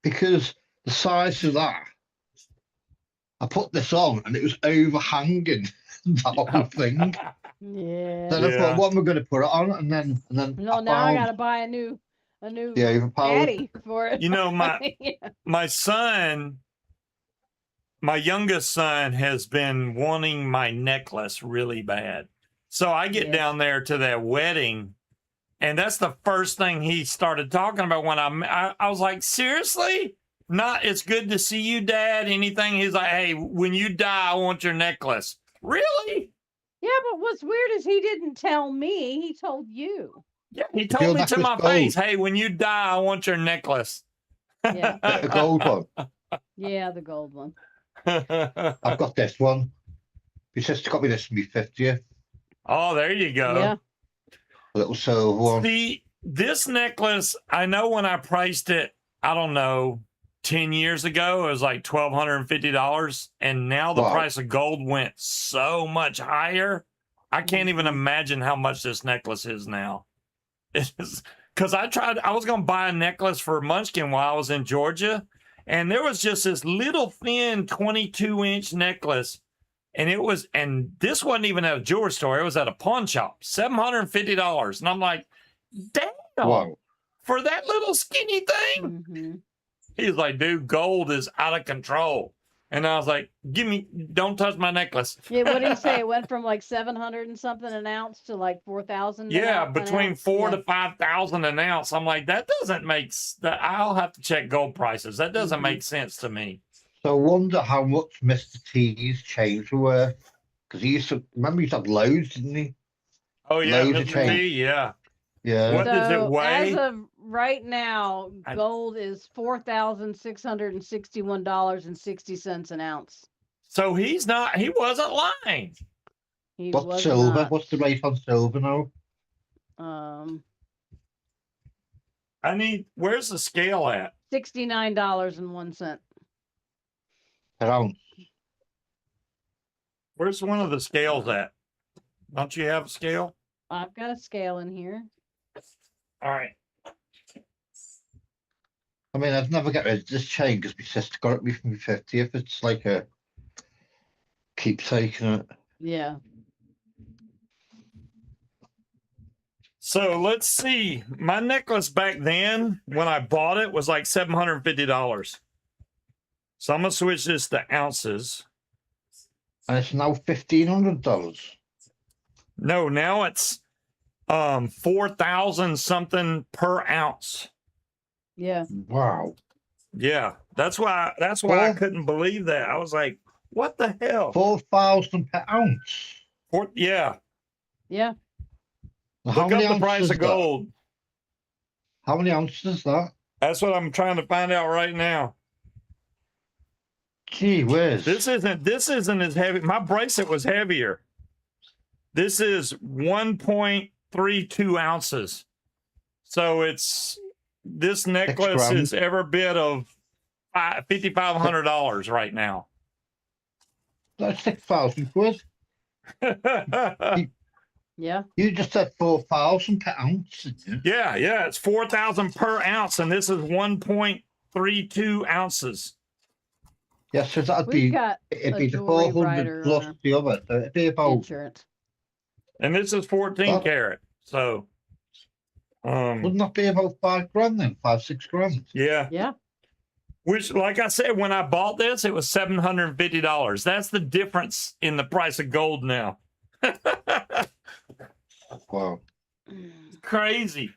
Because the size of that, I put this on and it was overhanging the whole thing. Yeah. Then I thought, what am I going to put it on? And then No, now I got to buy a new yeah, overpowered. caddy for it. You know, Yeah. my son, my youngest son, has been wanting my necklace really bad. So I get Yeah. down there to that wedding, and that's the first thing he started talking about when I was like, seriously? Not, it's good to see you, Dad. Anything? He's like, hey, when you die, I want your necklace. Really? Yeah, but what's weird is he didn't tell me. He told you. Yeah, he Your told me to necklace my gold. face, hey, when you die, I want your necklace. Yeah. The gold one. Yeah, the gold one. I've got this one. My sister got me this for me 50th. Oh, there you go. Yeah. A little silver one. See, this necklace, I know when I priced it, I don't know, 10 years ago, it was like $1,250. And now the Wow. price of gold went so much higher. I can't even imagine how much this necklace is now. Because I was going to buy a necklace for Munchkin while I was in Georgia. And there was just this little thin 22-inch necklace. And this wasn't even at a jewelry store. It was at a pawn shop, $750. And I'm like, damn, Wow. for that little skinny thing? Hmm. He's like, dude, gold is out of control. And I was like, don't touch my necklace. Yeah, what did he say? It went from like 700 and something an ounce to like 4,000. Yeah, an between ounce? 4,000 to 5,000 an ounce. I'm like, that doesn't make that. I'll have to check gold prices. That doesn't Mhm. make sense to me. So I wonder how much Mr. T's chains were worth. Because he used to have loads, didn't he? Oh yeah, Loads of Mr. change. T, yeah. Yeah. What does it So weigh? as of right now, I- gold is $4,661.60 an ounce. So he wasn't lying. He What's was silver? not. What's the rate on silver now? Where's the scale at? $69.01. Per ounce. Where's one of the scales at? Don't you have a scale? I've got a scale in here. All right. I mean, I'd never get rid of this chain because my sister got it me for me 50th. It's like a keep taking it. Yeah. So let's see. My necklace back then, when I bought it, was like $750. So I'm gonna switch this to ounces. And it's now $1,500. No, now it's 4,000 something per ounce. Yeah. Wow. Yeah, that's why I Well- couldn't believe that. I was like, what the hell? 4,000 per ounce. Yeah, Yeah. Now, look up the price of gold. How many ounces is that? That's what I'm trying to find out right now. Gee whiz. This isn't as heavy. My bracelet was heavier. This is 1.32 ounces. So it's This necklace grand. is every bit of $5,500 right now. That's 6,000 quid. Yeah. You just said 4,000 per ounce. Didn't you? Yeah, it's 4,000 per ounce, and this is 1.32 ounces. Yes, so that'd We've be got it'd a be the jewelry 400 writer plus on the other. So it'd be our about insurance. And this is 14 Oh. karat. So, wouldn't that be about 5 grand then? 6 grand. yeah. Yeah. Which, like I said, when I bought this, it was $750. That's the difference in the price of gold now. Wow. Crazy.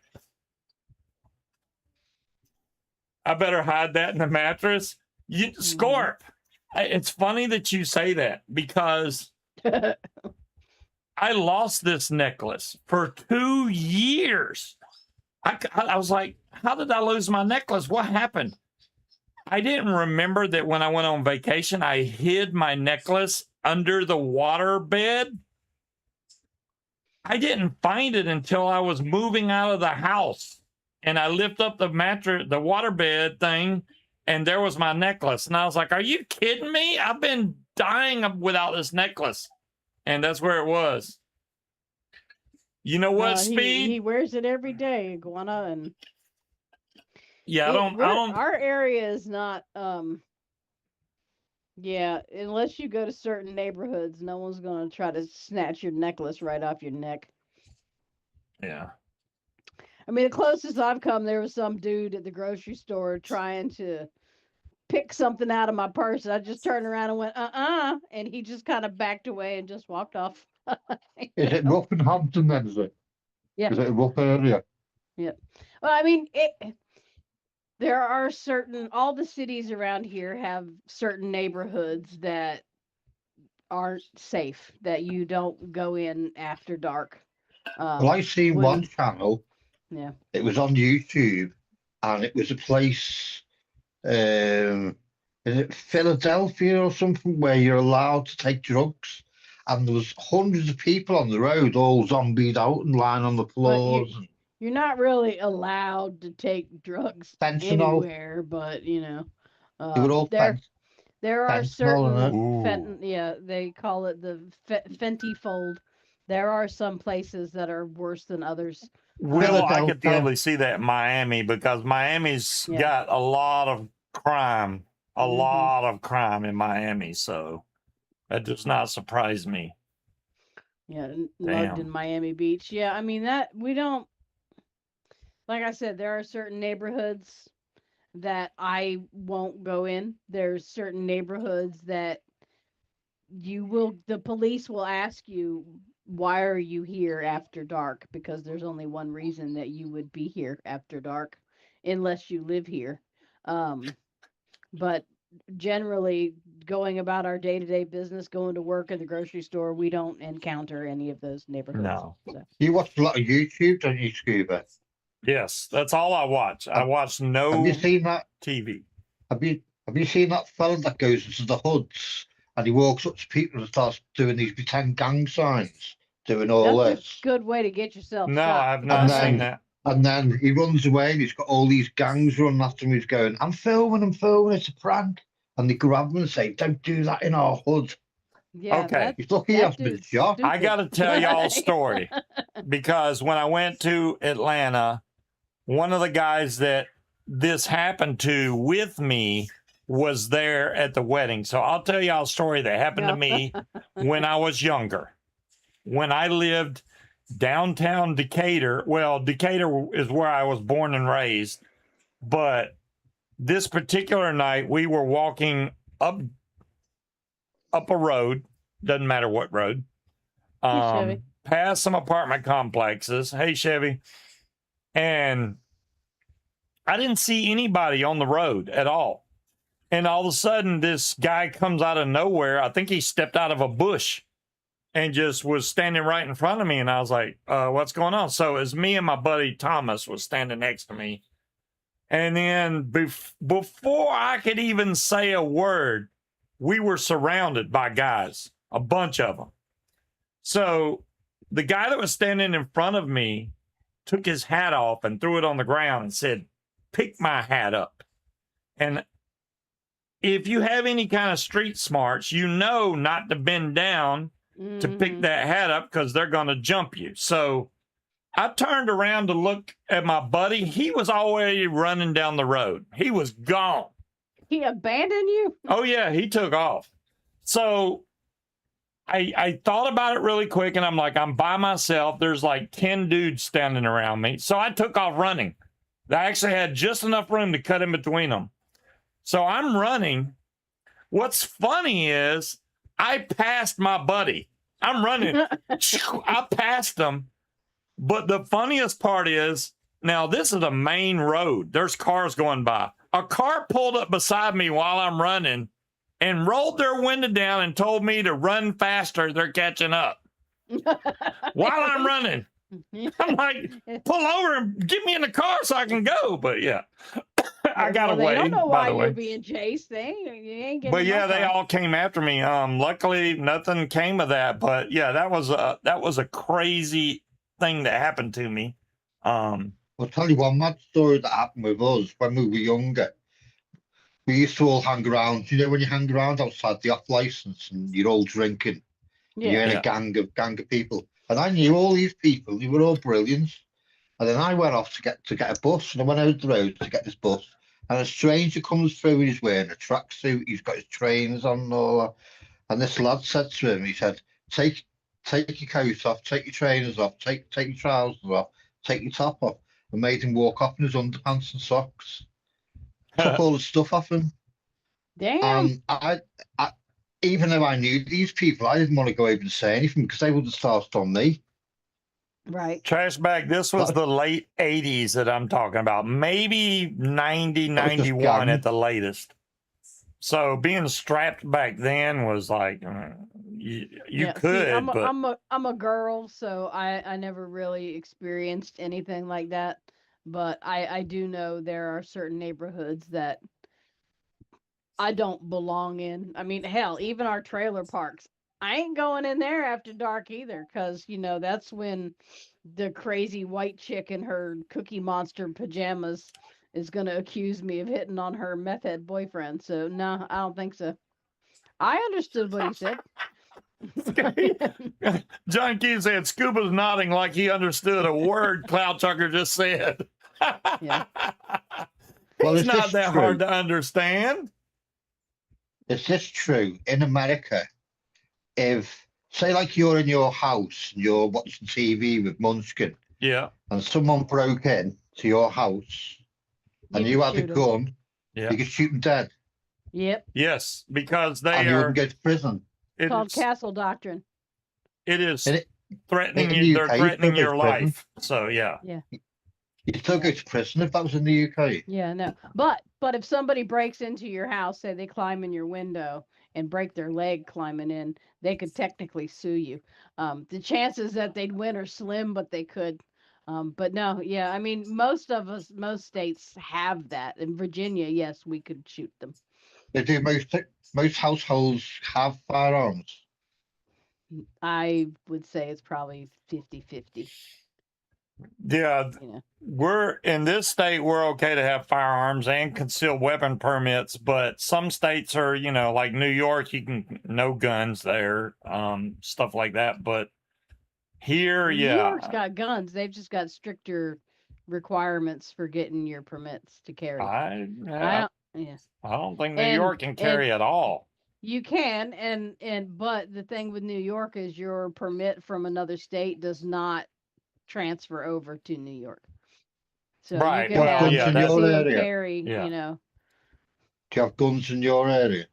I better hide that in the mattress. Scorp, it's funny that you say that because I lost this necklace for 2 years. I was like, how did I lose my necklace? What happened? I didn't remember that when I went on vacation, I hid my necklace under the water bed. I didn't find it until I was moving out of the house. And I lift up the mattress, the water bed thing, and there was my necklace. And I was like, are you kidding me? I've been dying without this necklace. And that's where it was. You know what, Speed? He wears it every day, Iguana, and Yeah, I don't. Our area is not. Yeah, unless you go to certain neighborhoods, no one's gonna try to snatch your necklace right off your neck. Yeah. I mean, the closest I've come, there was some dude at the grocery store trying to pick something out of my purse. I just turned around and went, and he just kind of backed away and just walked off. Is it rough in Hampton then, is it? Yeah. Is it a rough area? Well, I mean, there are all the cities around here have certain neighborhoods that aren't safe, that you don't go in after dark. Well, I seen one channel. Yeah. It was on YouTube, and it was a place, is it Philadelphia or something, where you're allowed to take drugs, and there was hundreds of people on the road, all zombied out and lying on the floors. You're not really allowed to take drugs Fentanyl. anywhere, but They were all there are fentanyl, certain they call it the Fenty fold. There are some places that are worse than others. Well, I could totally see that in Miami because Miami's got a lot of crime, lot of crime in Miami. So that does not surprise me. Yeah, loved in Miami Beach. Yeah, I mean that we don't. Like I said, there are certain neighborhoods that I won't go in. There's certain neighborhoods that the police will ask you, why are you here after dark? Because there's only one reason that you would be here after dark, unless you live here. But generally, going about our day-to-day business, going to work at the grocery store, we don't encounter any of those neighborhoods. No. So. You watch a lot of YouTube, don't you, Scuba? Yes, that's all I watch. I watch no Have you seen that TV. Have you seen that fella that goes into the hoods and he walks up to people and starts doing these pretend gang signs, doing all That's this? a good way to get yourself No, shot. I've not seen that. And then he runs away and he's got all these gangs running after him. He's going, I'm filming, it's a prank. And they grab him and say, don't do that in our hood. Yeah, Okay. He's lucky he hasn't been shot. I got to tell y'all a story because when I went to Atlanta, one of the guys that this happened to with me was there at the wedding. So I'll tell y'all a story that happened to me when I was younger. When I lived downtown Decatur, well, Decatur is where I was born and raised, but this particular night we were walking up a road, doesn't matter what road, past some apartment complexes. Hey, Chevy. And I didn't see anybody on the road at all. And all of a sudden, this guy comes out of nowhere. I think he stepped out of a bush and just was standing right in front of me. And I was like, what's going on? So it was me and my buddy Thomas was standing next to me. And then before I could even say a word, we were surrounded by guys, a bunch of them. So the guy that was standing in front of me took his hat off and threw it on the ground and said, pick my hat up. And if you have any kind of street smarts, you know not to bend down to pick that hat up because they're going to jump you. So I turned around to look at my buddy. He was already running down the road. He was gone. He abandoned you? Oh, yeah, he took off. So I thought about it really quick, and I'm like, I'm by myself. There's like 10 dudes standing around me. So I took off running. I actually had just enough room to cut in between them. So I'm running. What's funny is I passed my buddy. I'm running. I passed him. But the funniest part is, now this is a main road. There's cars going by. A car pulled up beside me while I'm running and rolled their window down and told me to run faster. They're catching up while I'm running. I'm like, pull over and get me in the car so I can go. But yeah, I got away. They don't know why by the way. you're being chased. You ain't getting But yeah, no they car. all came after me. Luckily, nothing came of that. But yeah, that was a crazy thing that happened to me. I'll tell you one mad story that happened with us when we were younger. We used to all hang around. You know, when you hang around outside the off license and you're all drinking, you're in Yeah. a gang of people. And I knew all these people. They were all brilliant. And then I went off to get a bus, and I went out the road to get this bus. And a stranger comes through, and he's wearing a tracksuit. He's got his trainers on and all that. And this lad said to him, he said, take your coat off, take your trainers off, take your trousers off, take your top off, and made him walk off in his underpants and socks. Took all the stuff off him. Damn. I even though I knew these people, I didn't want to go over and say anything because they would have started on me. Right. Trash bag, this was the late 80s that I'm talking about. Maybe 90, That was just 91 gang. at the latest. So being strapped back then was like, you Yeah, could, see, but I'm a girl, so I never really experienced anything like that. But I do know there are certain neighborhoods that I don't belong in. I mean, hell, even our trailer parks. I ain't going in there after dark either, because, that's when the crazy white chick in her Cookie Monster pajamas is going to accuse me of hitting on her meth head boyfriend. So, no, I don't think so. I understood what he said. John Key said Scuba's nodding like he understood a word Cloud Chucker just said. Yeah. Well, It's is not this that true? hard to understand. Is this true in America? If, say, like you're in your house and you're watching TV with Munchkin Yeah. and someone broke in to your house and you had a shoot 'em. gun, Yeah. you could shoot them dead Yep. Yes, because they and you are. wouldn't go to prison. Called It's, castle doctrine. it is And threatening in you. the They're UK, you threatening still your go to prison. life. So yeah. You'd still go to prison if that was in the UK. Yeah, no. But if somebody breaks into your house, say they climb in your window and break their leg climbing in, they could technically sue you. The chances that they'd win are slim, but they could. But no, yeah, I mean, most states have that. In Virginia, yes, we could shoot them. They do. Most households have firearms. I would say it's probably 50-50. Yeah. You know. We're in this state, we're okay to have firearms and concealed weapon permits, but some states are, like New York, you can no guns there, stuff like that. But here, New yeah. York's got guns. They've just got stricter requirements for getting your permits to carry. I don't think New And- York can carry at all. You can, but the thing with New York is your permit from another state does not transfer over to New York. So Right, you can well, have yeah, that's- concealed area. carry, Yeah. Do you have guns in your area?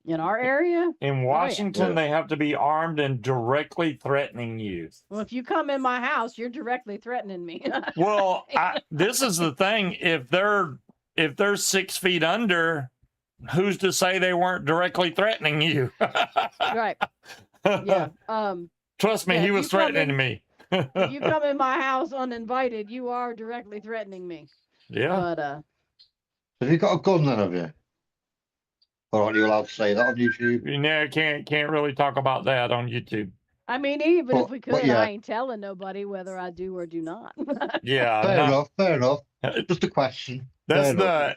in our area. In Washington, Yeah. they have to be armed and directly threatening you. Well, if you come in my house, you're directly threatening me. Well, this is the thing. If they're 6 feet under, who's to say they weren't directly threatening you? Right. Yeah. Trust me, Yeah, he if was you come threatening in- me. If you come in my house uninvited, you are directly threatening me. Yeah. But Have you got a gun then, have you? Or aren't you allowed to say that on YouTube? You know, can't really talk about that on YouTube. I mean, even if But- we but could, yeah. I ain't telling nobody whether I do or do not. Yeah. Fair enough, fair enough. Just a question. That's Fair enough.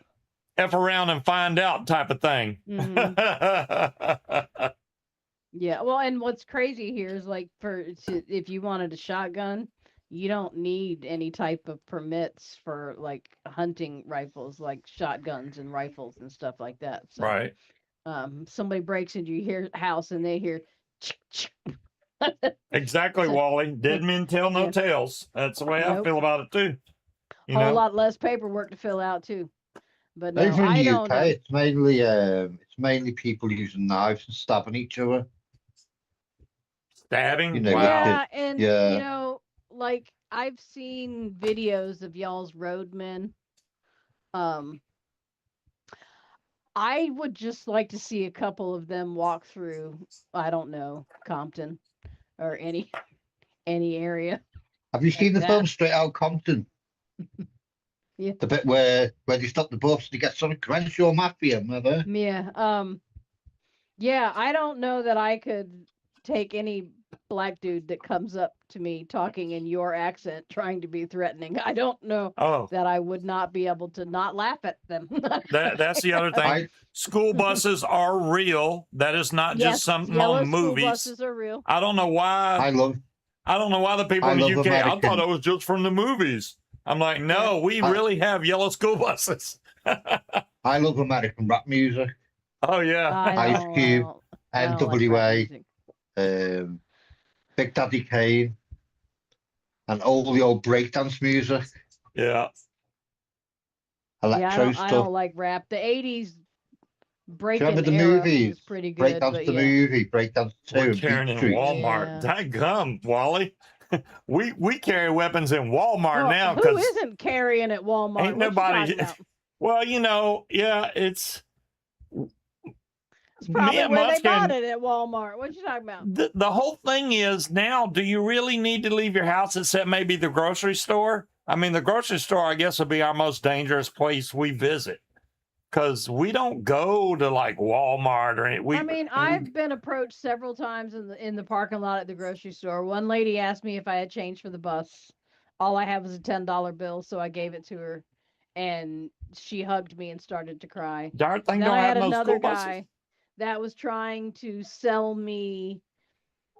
the F around and find out type of thing. Yeah. Well, and what's crazy here is like if you wanted a shotgun, you don't need any type of permits for like hunting rifles, like shotguns and rifles and stuff like that. So, Right. somebody breaks into your house and they hear, Exactly, So- Wally. Dead men tell no Yeah. tales. That's the way I Nope. feel about it too. You whole know? lot less paperwork to fill out too. But no, Over in I the don't. UK, it's mainly people using knives and stabbing each other. Stabbing. You know, Wow. Yeah, and Yeah. you know, like I've seen videos of y'all's roadmen. I would just like to see a couple of them walk through, I don't know, Compton or any area. Have you seen the that. film Straight Out Compton? Yeah. The bit where they stop the bus to get some Crenshaw Mafia, remember? Yeah. Yeah, I don't know that I could take any black dude that comes up to me talking in your accent trying to be threatening. I don't know Oh, that I would not be able to not laugh at them. that's the other thing. I School buses are real. That is not Yes, just something yellow on school movies. buses are real. I don't know why. I love The people I in the love UK. I thought American- it was just from the movies. I'm like, no, we really have yellow school buses. I love American rap music. Oh yeah. Ice Cube, I don't like rap NWA, music. Big Daddy Kane, and all the old breakdance music, Yeah. electro I stuff. don't like rap. The 80s Do you breaking remember the era movies? was pretty good. Breakdance But the yeah. movie, Breakdance 2, We're and carrying Beat in Street. Walmart. Yeah. Dadgum, Wally. we carry weapons in Walmart Well, now who because isn't carrying at Walmart? ain't What you nobody. talking about? Well, yeah, it's It's probably me and where they bought Munchkin. it at Walmart. What you talking about? The whole thing is now, do you really need to leave your house except maybe the grocery store? I mean, the grocery store, I guess, would be our most dangerous place we visit because we don't go to like Walmart or any. I mean, I've been approached several times in the parking lot at the grocery store. One lady asked me if I had change for the bus. All I had was a $10 bill, so I gave it to her, and she hugged me and started to cry. Darn thing Then don't I have had no another school buses. guy that was trying to sell me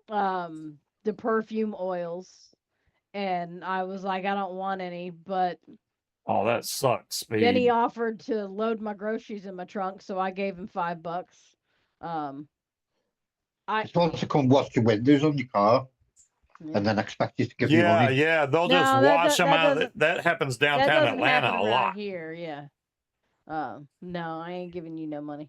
the perfume oils, and I was like, I don't want any, but Oh, that sucks, Speed. then he offered to load my groceries in my trunk, so I gave him $5. You're supposed to come wash your windows on your car and then expect you to give you money. Yeah, they'll No, just that wash do- them that out. doesn't- That happens that downtown doesn't Atlanta happen a around lot. here. Yeah. No, I ain't giving you no money.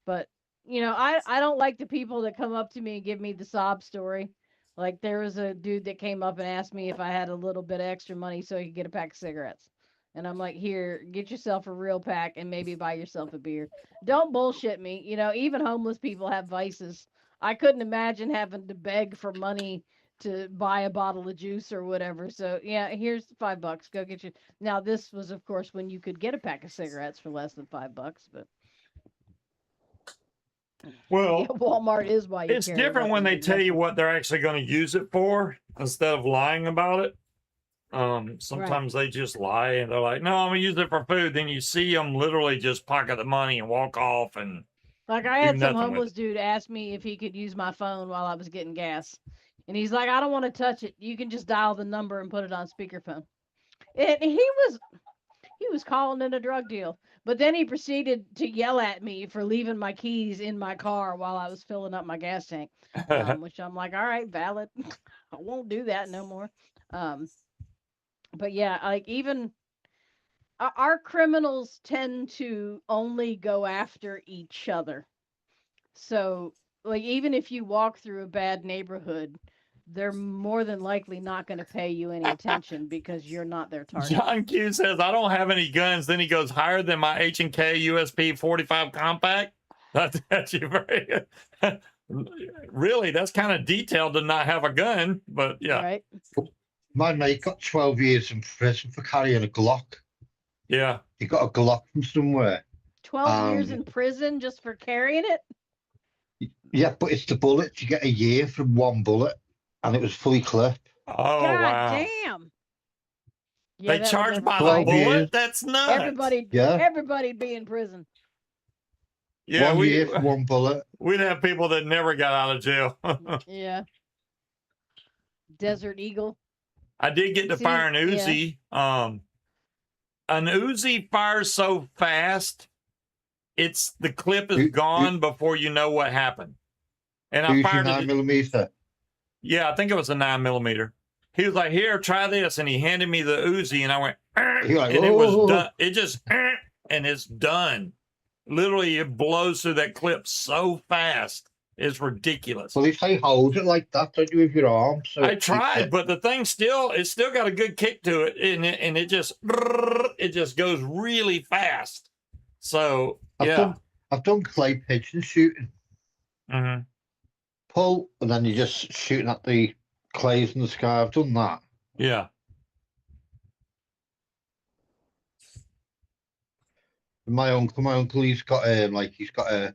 But I don't like the people that come up to me and give me the sob story. Like there was a dude that came up and asked me if I had a little bit of extra money so he could get a pack of cigarettes. And I'm like, here, get yourself a real pack and maybe buy yourself a beer. Don't bullshit me. Even homeless people have vices. I couldn't imagine having to beg for money to buy a bottle of juice or whatever. So yeah, here's $5. Go get you. Now this was, of course, when you could get a pack of cigarettes for less than $5, but Well, yeah, Walmart is why you it's carry different when they weapons tell you exactly. what they're actually going to use it for instead of lying about it. Sometimes they just lie and they're like, no, I'm going to use it for food. Then you see them literally just pocket the money and walk off. And Like I do had some nothing with homeless dude ask me if he could use my phone while I was getting gas. And he's like, I don't want to touch it. You can just dial the number and put it on speakerphone. And he was calling it a drug deal. But then he proceeded to yell at me for leaving my keys in my car while I was filling up my gas tank. Which I'm like, all right, valid. I won't do that no more. But yeah, like even our criminals tend to only go after each other. So, like, even if you walk through a bad neighborhood, they're more than likely not going to pay you any attention because you're not their target. John Q says, I don't have any guns. Then he goes, higher than my H&K USP 45 compact. That's you very really, that's kind of detailed to not have a gun, but yeah. Right? My mate got 12 years in prison for carrying a Glock. Yeah. He got a Glock from somewhere. 12 years in prison just for carrying it? Yeah, but it's the bullets. You get a year from one bullet, and it was fully clipped. Oh, God wow. damn. Yeah, They that would charge by the 12 bullet. years. That's nuts. Yeah. everybody'd be in prison. Yeah, 1 year for 1 bullet. we'd have people that never got out of jail. Yeah. Desert Eagle. I did get to See, fire an yeah. Uzi. An Uzi fires so fast, the clip is You- gone before you know what happened. And I Uzi fired 9mm. Yeah, I think it was a 9mm. He was like, "Here, try this," and he handed me the Uzi, and I went, You're like, and it was "Oh." done. It just, and it's done. Literally, it blows through that clip so fast. It's ridiculous. Well, if they hold it like that, don't you, with your arm? So I it keeps tried, it- but the thing it's still got a good kick to it, and it just goes really fast. So yeah. I've done clay pigeon shooting. Mm-hmm. Pull, and then you're just shooting at the clays in the sky. I've done that. Yeah. My uncle, he's got a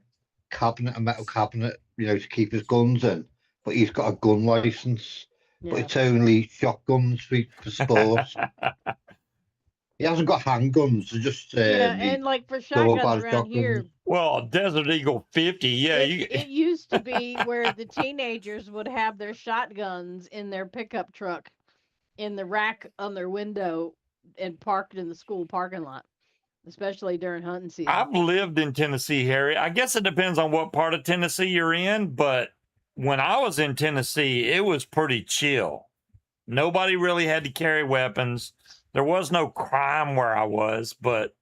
cabinet, a metal cabinet, to keep his guns in. But he's got a gun license, but Yeah. it's only shotguns for sport. He hasn't got handguns. They're just Yeah, the and like for double shotguns barrel around here, shotguns. Well, Desert Eagle 50. Yeah, it used to be where the teenagers would have their shotguns in their pickup truck in the rack on their window and parked in the school parking lot, especially during hunting season. I've lived in Tennessee, Harry. I guess it depends on what part of Tennessee you're in, but when I was in Tennessee, it was pretty chill. Nobody really had to carry weapons. There was no crime where I was, but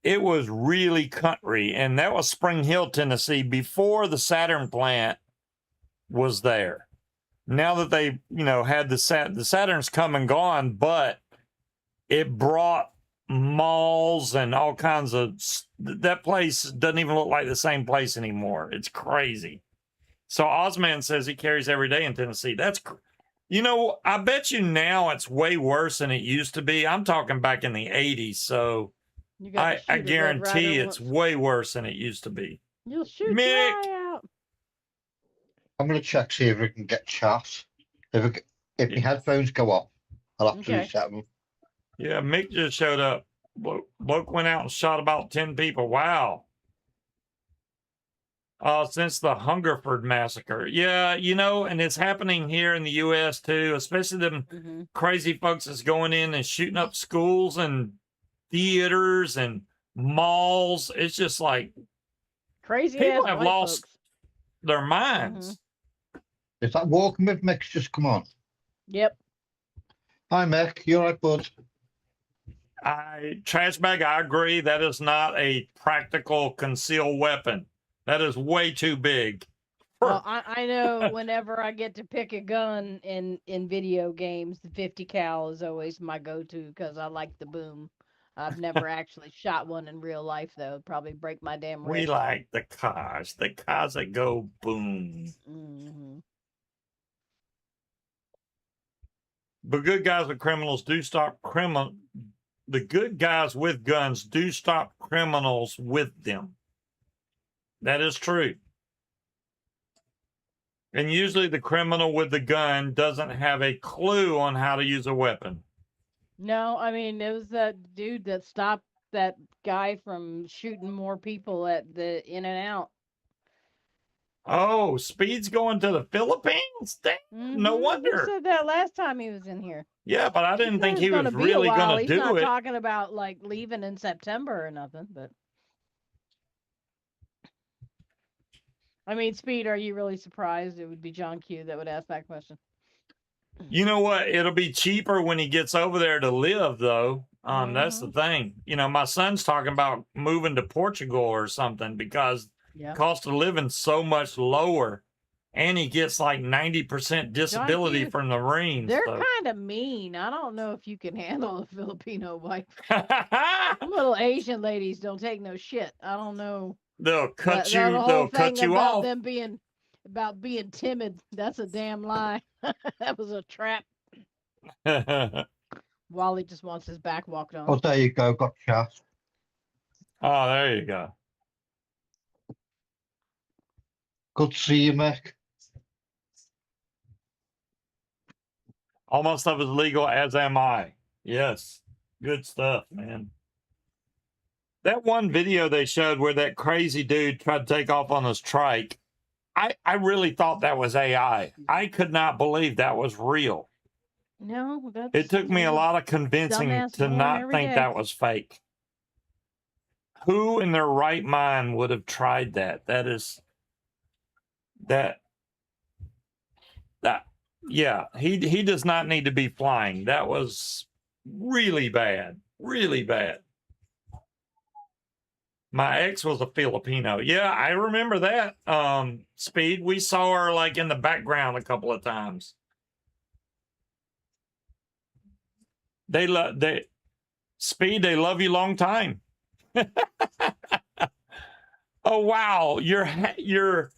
it was really country. And that was Spring Hill, Tennessee, before the Saturn plant was there. Now that they, had the Saturn's come and gone, but it brought malls and all kinds of, that place doesn't even look like the same place anymore. It's crazy. So Ozman says he carries every day in Tennessee. That's, I bet you now it's way worse than it used to be. I'm talking back in the 80s. So You got to I shoot a Red guarantee Ryder it's once. way worse than it used to be. You'll shoot your Mick. eye out. I'm gonna check, see if we can get chat. If my headphones go off, I'll have to Okay. reset them. Yeah, Mick just showed up. Bloke went out and shot about 10 people. Wow. Since the Hungerford massacre. Yeah, and it's happening here in the U.S. too, especially them Mm-hmm. crazy folks that's going in and shooting up schools and theaters and malls. It's just like Crazy People ass have white lost- folks. their minds. Is that walking with Mick's just come on? Yep. Hi, Mick. You all right, bud? Trash bag, I agree. That is not a practical concealed weapon. That is way too big. Well, I know whenever I get to pick a gun in video games, the 50 cal is always my go-to because I like the boom. I've never actually shot one in real life though. It'd probably break my damn We wrist. like the cars that go boom. Mm-hmm. But good guys with criminals do stop The good guys with guns do stop criminals with them. That is true. And usually the criminal with the gun doesn't have a clue on how to use a weapon. No, I mean it was that dude that stopped that guy from shooting more people at the In-N-Out. Oh, Speed's going to the Philippines? Damn, no Mhm, wonder. He said that last time he was in here. Yeah, but I didn't think said he it's was gonna be a really while. going to He's do not it. talking about like leaving in September or nothing, but I mean, Speed, are you really surprised it would be John Q that would ask that question? You know what? It'll be cheaper when he gets over there to live, though. That's the thing. My son's talking about moving to Portugal or something because Yeah. cost of living so much lower, and he gets like 90% disability Q, from the Marines. They're So. kind of mean. I don't know if you can handle a Filipino wife. Them little Asian ladies don't take no shit. I don't know. They'll cut That you. whole They'll thing cut you about off. them being timid. That's a damn lie. That was a trap. Wally just wants his back walked on. Oh, there you go. Got chat. Oh, there you go. Good to see you, Mick. Almost stuff is legal, as am I. Yes. Good stuff, man. That one video they showed where that crazy dude tried to take off on his trike, I really thought that was AI. I could not believe that was real. No, that's. It took me a lot of convincing Dumbass to born not every think day. that was fake. Who in their right mind would have tried that? That is that yeah, he does not need to be flying. That was really bad. Really bad. My ex was a Filipino. Yeah, I remember that. Speed. We saw her like in the background a couple of times. They Speed, they love you long time. Oh wow, your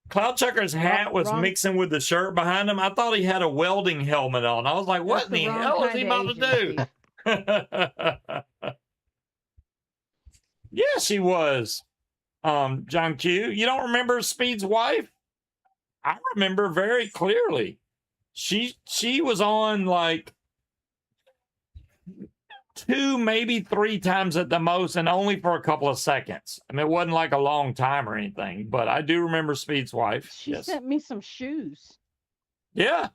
Cloud Chucker's hat was Wrong. mixing with the shirt behind him. I thought he had a welding helmet on. I was like, what in That's the wrong hell is he kinda about Asian, to do? Yeah, she was. John Q. You don't remember Speed's wife? I remember very clearly. She was on like 2, maybe 3 times at the most, and only for a couple of seconds. I mean, it wasn't like a long time or anything, but I do remember Speed's wife. She Yes. sent me some shoes. Yeah.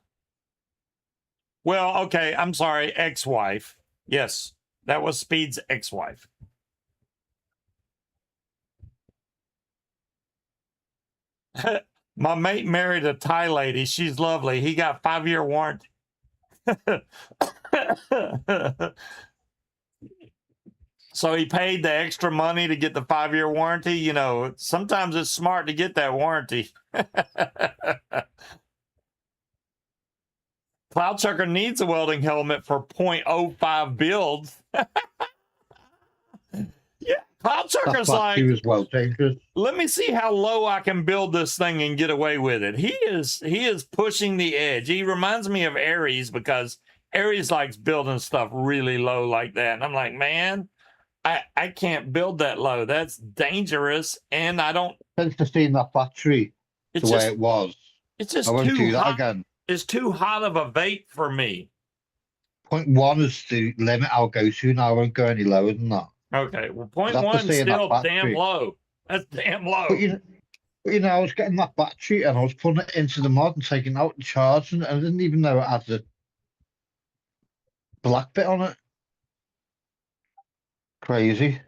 Well, okay, I'm sorry, ex-wife. Yes, that was Speed's ex-wife. My mate married a Thai lady. She's lovely. He got 5-year warranty. So he paid the extra money to get the 5-year warranty. You know, sometimes it's smart to get that warranty. Cloud Chucker needs a welding helmet for 0.05 builds. Yeah, Cloud Chucker's like, he was well dangerous. let me see how low I can build this thing and get away with it. He is pushing the edge. He reminds me of Aries because Aries likes building stuff really low like that. And I'm like, man, I can't build that low. That's dangerous. And I don't. Since I've seen that battery the It's way just it was, it's just I won't too do that hot. again. It's too hot of a vape for me. 0.1 is the limit I'll go to now. I won't go any lower than that. Okay, well, I'd have to 0.1 stay in that still damn battery. low. That's damn low. But you know, I was getting that battery and I was putting it into the mod and taking it out and charging it. And I didn't even know it had the black bit on it. Crazy.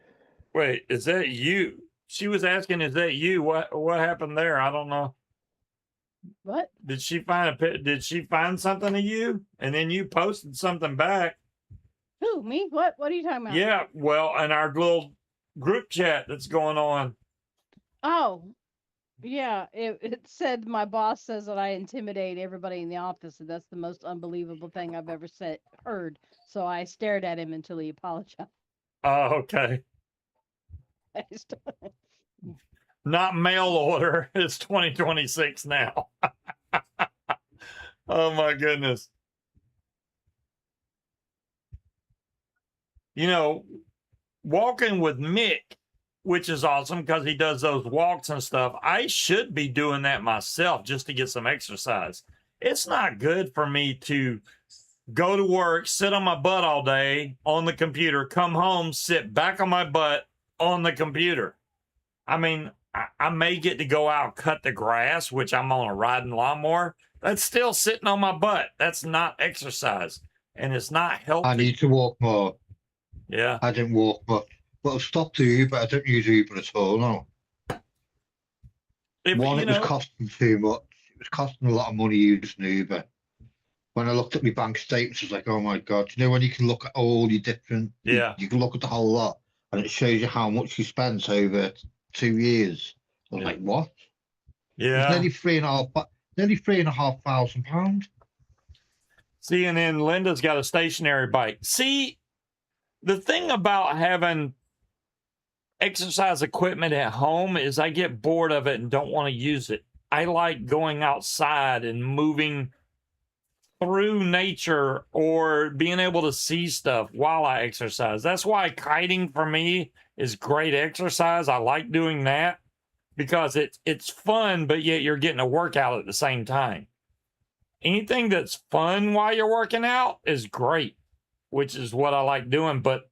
Wait, is that you? She was asking, is that you? What happened there? I don't know. What? Did she find something of you? And then you posted something back. Who? Me? What? What are you talking about? Yeah, well, in our little group chat that's going on. Oh, yeah. It said my boss says that I intimidate everybody in the office, and that's the most unbelievable thing I've ever heard. So I stared at him until he apologized. Oh, okay. Not mail order. It's 2026 now. Oh my goodness. You know, walking with Mick, which is awesome because he does those walks and stuff. I should be doing that myself just to get some exercise. It's not good for me to go to work, sit on my butt all day on the computer, come home, sit back on my butt on the computer. I mean, I may get to go out and cut the grass, which I'm on a riding lawnmower. That's still sitting on my butt. That's not exercise. And it's not healthy. I need to walk more. Yeah. I didn't walk much. But I've stopped the Uber. I don't use Uber at all now. If, One, you it was know, costing too much. It was costing a lot of money using Uber. When I looked at my bank statements, I was like, oh my God. You know, when you can look at all your different, Yeah. you can look at the whole lot and it shows you how much you spent over 2 years. I was Yeah. like, what? Yeah. It's nearly £3,500. See, and then Linda's got a stationary bike. See, the thing about having exercise equipment at home is I get bored of it and don't want to use it. I like going outside and moving through nature or being able to see stuff while I exercise. That's why kiting for me is great exercise. I like doing that because it's fun, but yet you're getting a workout at the same time. Anything that's fun while you're working out is great. which is what I like doing, but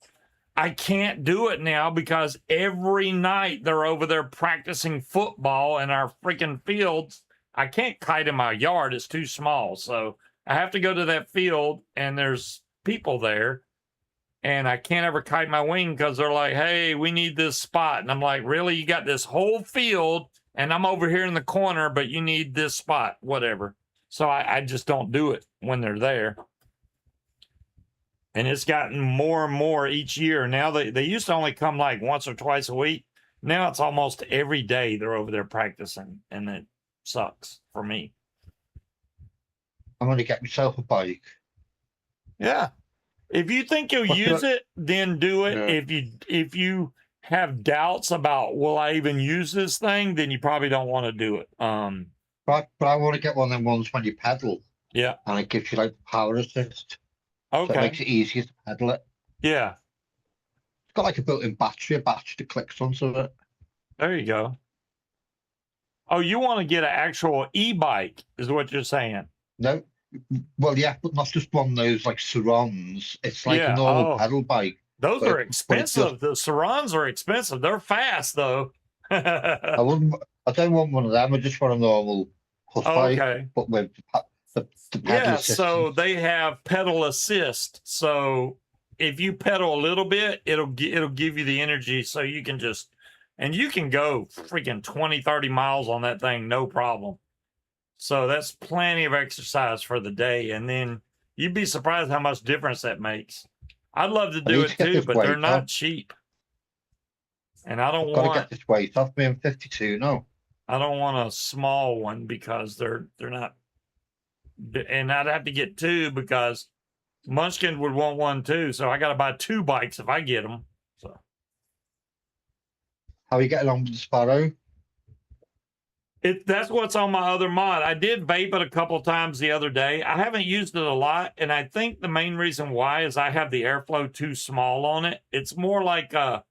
I can't do it now because every night they're over there practicing football in our freaking fields. I can't kite in my yard, it's too small. So I have to go to that field and there's people there, and I can't ever kite my wing because they're like, hey, we need this spot. And I'm like, really? You got this whole field and I'm over here in the corner, but you need this spot, whatever. So I just don't do it when they're there. And it's gotten more and more each year. Now they used to only come like once or twice a week. Now it's almost every day they're over there practicing, and it sucks for me. I'm going to get myself a bike. Yeah. If you think you'll use it, then do it. Yeah. If you have doubts about will I even use this thing, then you probably don't want to do it. But I want to get one of them ones when you pedal. Yeah. And it gives you like power assist. So it Okay. makes it easier to pedal it. Yeah. It's got like a built-in battery, that clicks onto it. There you go. Oh, you want to get an actual e-bike, is what you're saying? No, well, yeah, but not just one of those like Surons. It's like Yeah, a normal oh. pedal bike. Those But are it- but it expensive. The Surons are expensive. They're fast though. I don't want one of them. I just want a normal push bike, Okay. but with the pedal Yeah, assistance. so they have pedal assist. So if you pedal a little bit, it'll give you the energy so you can just, and you can go freaking 20, 30 miles on that thing, no problem. So that's plenty of exercise for the day. And then you'd be surprised how much difference that makes. I'd love to I do need it to get too, this but they're weight not off. cheap. And I don't Got to want get this weight off me. I'm 52 now. I don't want a small one because they're not, and I'd have to get two because Munchkin would want one too. So I got to buy two bikes if I get them. So How are you getting on with the Sparrow? that's what's on my other mod. I did vape it a couple times the other day. I haven't used it a lot, and I think the main reason why is I have the airflow too small on it. It's more like a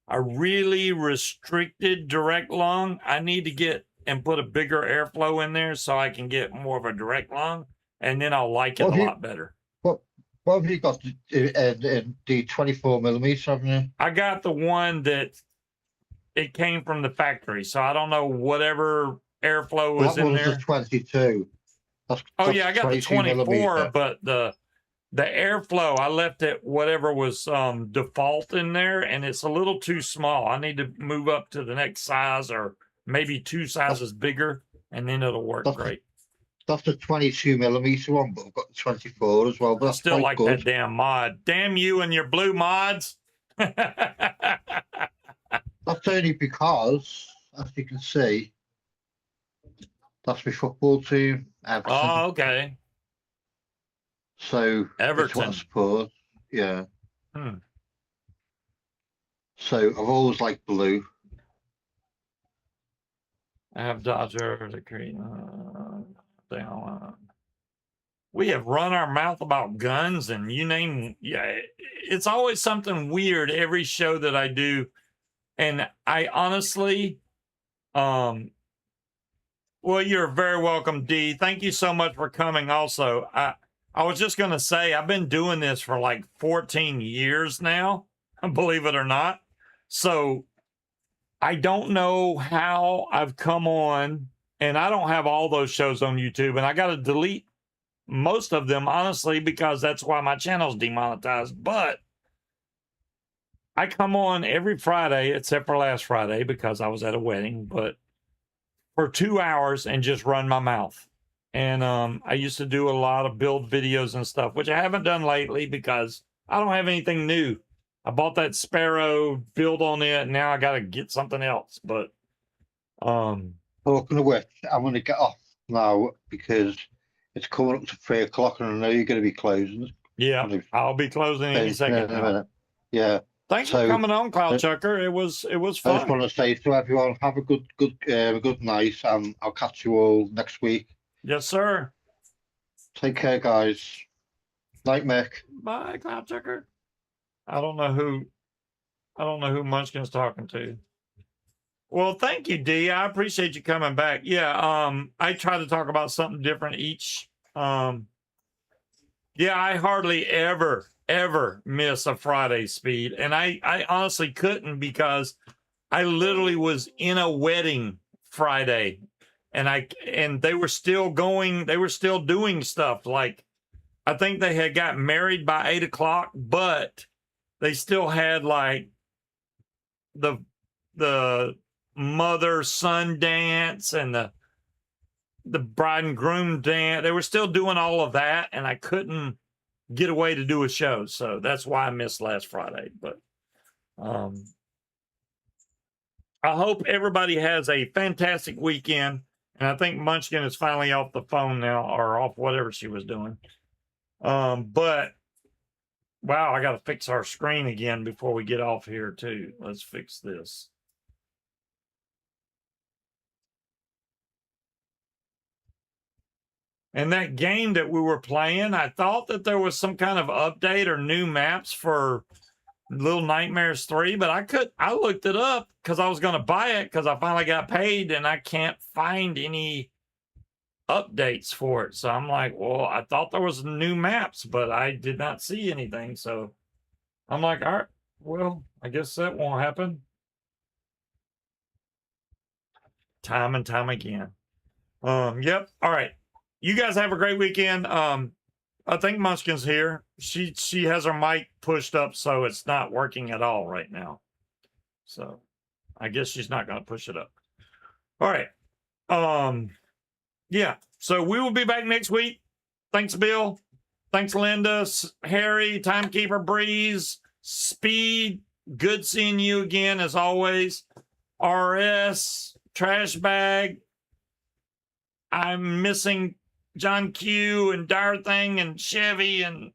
really restricted direct lung. I need to get and put a bigger airflow in there so I can get more of a direct lung, and then I'll like it Well, a you- lot better. What have you got? The 24mm, haven't you? I got the one that it came from the factory, so I don't know whatever airflow was That in one's there. the 22. Oh yeah, I got the 24, 22mm. but the airflow I left it whatever was default in there, and it's a little too small. I need to move up to the next size or maybe two sizes bigger, and then it'll work That's- great. That's the 22mm one, but I've got the 24 as well. But I that's still quite like good. that damn mod. Damn you and your blue mods. That's only because, as you can see, that's my football team, Everton. Oh, okay. So that's what Everton. I support. Yeah. Hmm. So I've always liked blue. I have Dodger, the Green. We have run our mouth about guns and you name. Yeah, it's always something weird every show that I do, and I honestly, well, you're very welcome, D. Thank you so much for coming. Also, I was just gonna say I've been doing this for like 14 years now, believe it or not. So I don't know how I've come on, and I don't have all those shows on YouTube, and I got to delete most of them, honestly, because that's why my channel's demonetized. But I come on every Friday, except for last Friday, because I was at a wedding, but for 2 hours and just run my mouth. And I used to do a lot of build videos and stuff, which I haven't done lately because I don't have anything new. I bought that Sparrow, build on it, and now I got to get something else. But Talking of which, I'm going to get off now because it's coming up to 3 o'clock and I know you're going to be closing. yeah, I'll be closing any In second a now. minute. Yeah. Thanks for So- coming on, Cloud Chucker. It was I just fun. want to say to everyone, have a good night, and I'll catch you all next week. Yes, sir. Take care, guys. Night, Mick. Bye, Cloud Chucker. I don't know who Munchkin's talking to. Well, thank you, D. I appreciate you coming back. Yeah, I try to talk about something different each. Yeah, I hardly ever ever miss a Friday speed. And I honestly couldn't because I literally was in a wedding Friday and they were still going, they were still doing stuff. Like I think they had got married by 8 o'clock, but they still had like the mother son dance and the bride and groom dance. They were still doing all of that, and I couldn't get away to do a show. So that's why I missed last Friday. But I hope everybody has a fantastic weekend. And I think Munchkin is finally off the phone now, or off whatever she was doing. But wow, I got to fix our screen again before we get off here too. Let's fix this. And that game that we were playing, I thought that there was some kind of update or new maps for Little Nightmares 3, but I looked it up because I was going to buy it because I finally got paid and I can't find any updates for it. So I'm like, well, I thought there was new maps, but I did not see anything. So I'm like, all right, well, I guess that won't happen. Time and time again. Yep. All right. You guys have a great weekend. I think Munchkin's here. She has her mic pushed up, so it's not working at all right now. So I guess she's not going to push it up. All right. Yeah. So we will be back next week. Thanks, Bill. Thanks, Linda, Harry, Timekeeper, Breeze, Speed. Good seeing you again, as always. RS, Trash Bag. I'm missing John Q and Dire Thing and Chevy and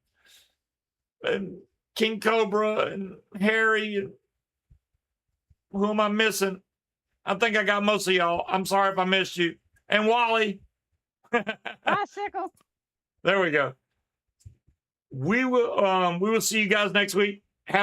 King Cobra and Harry. And who am I missing? I think I got most of y'all. I'm sorry if I missed you. And Wally. Bicycle. There we go. We will see you guys next week. Have a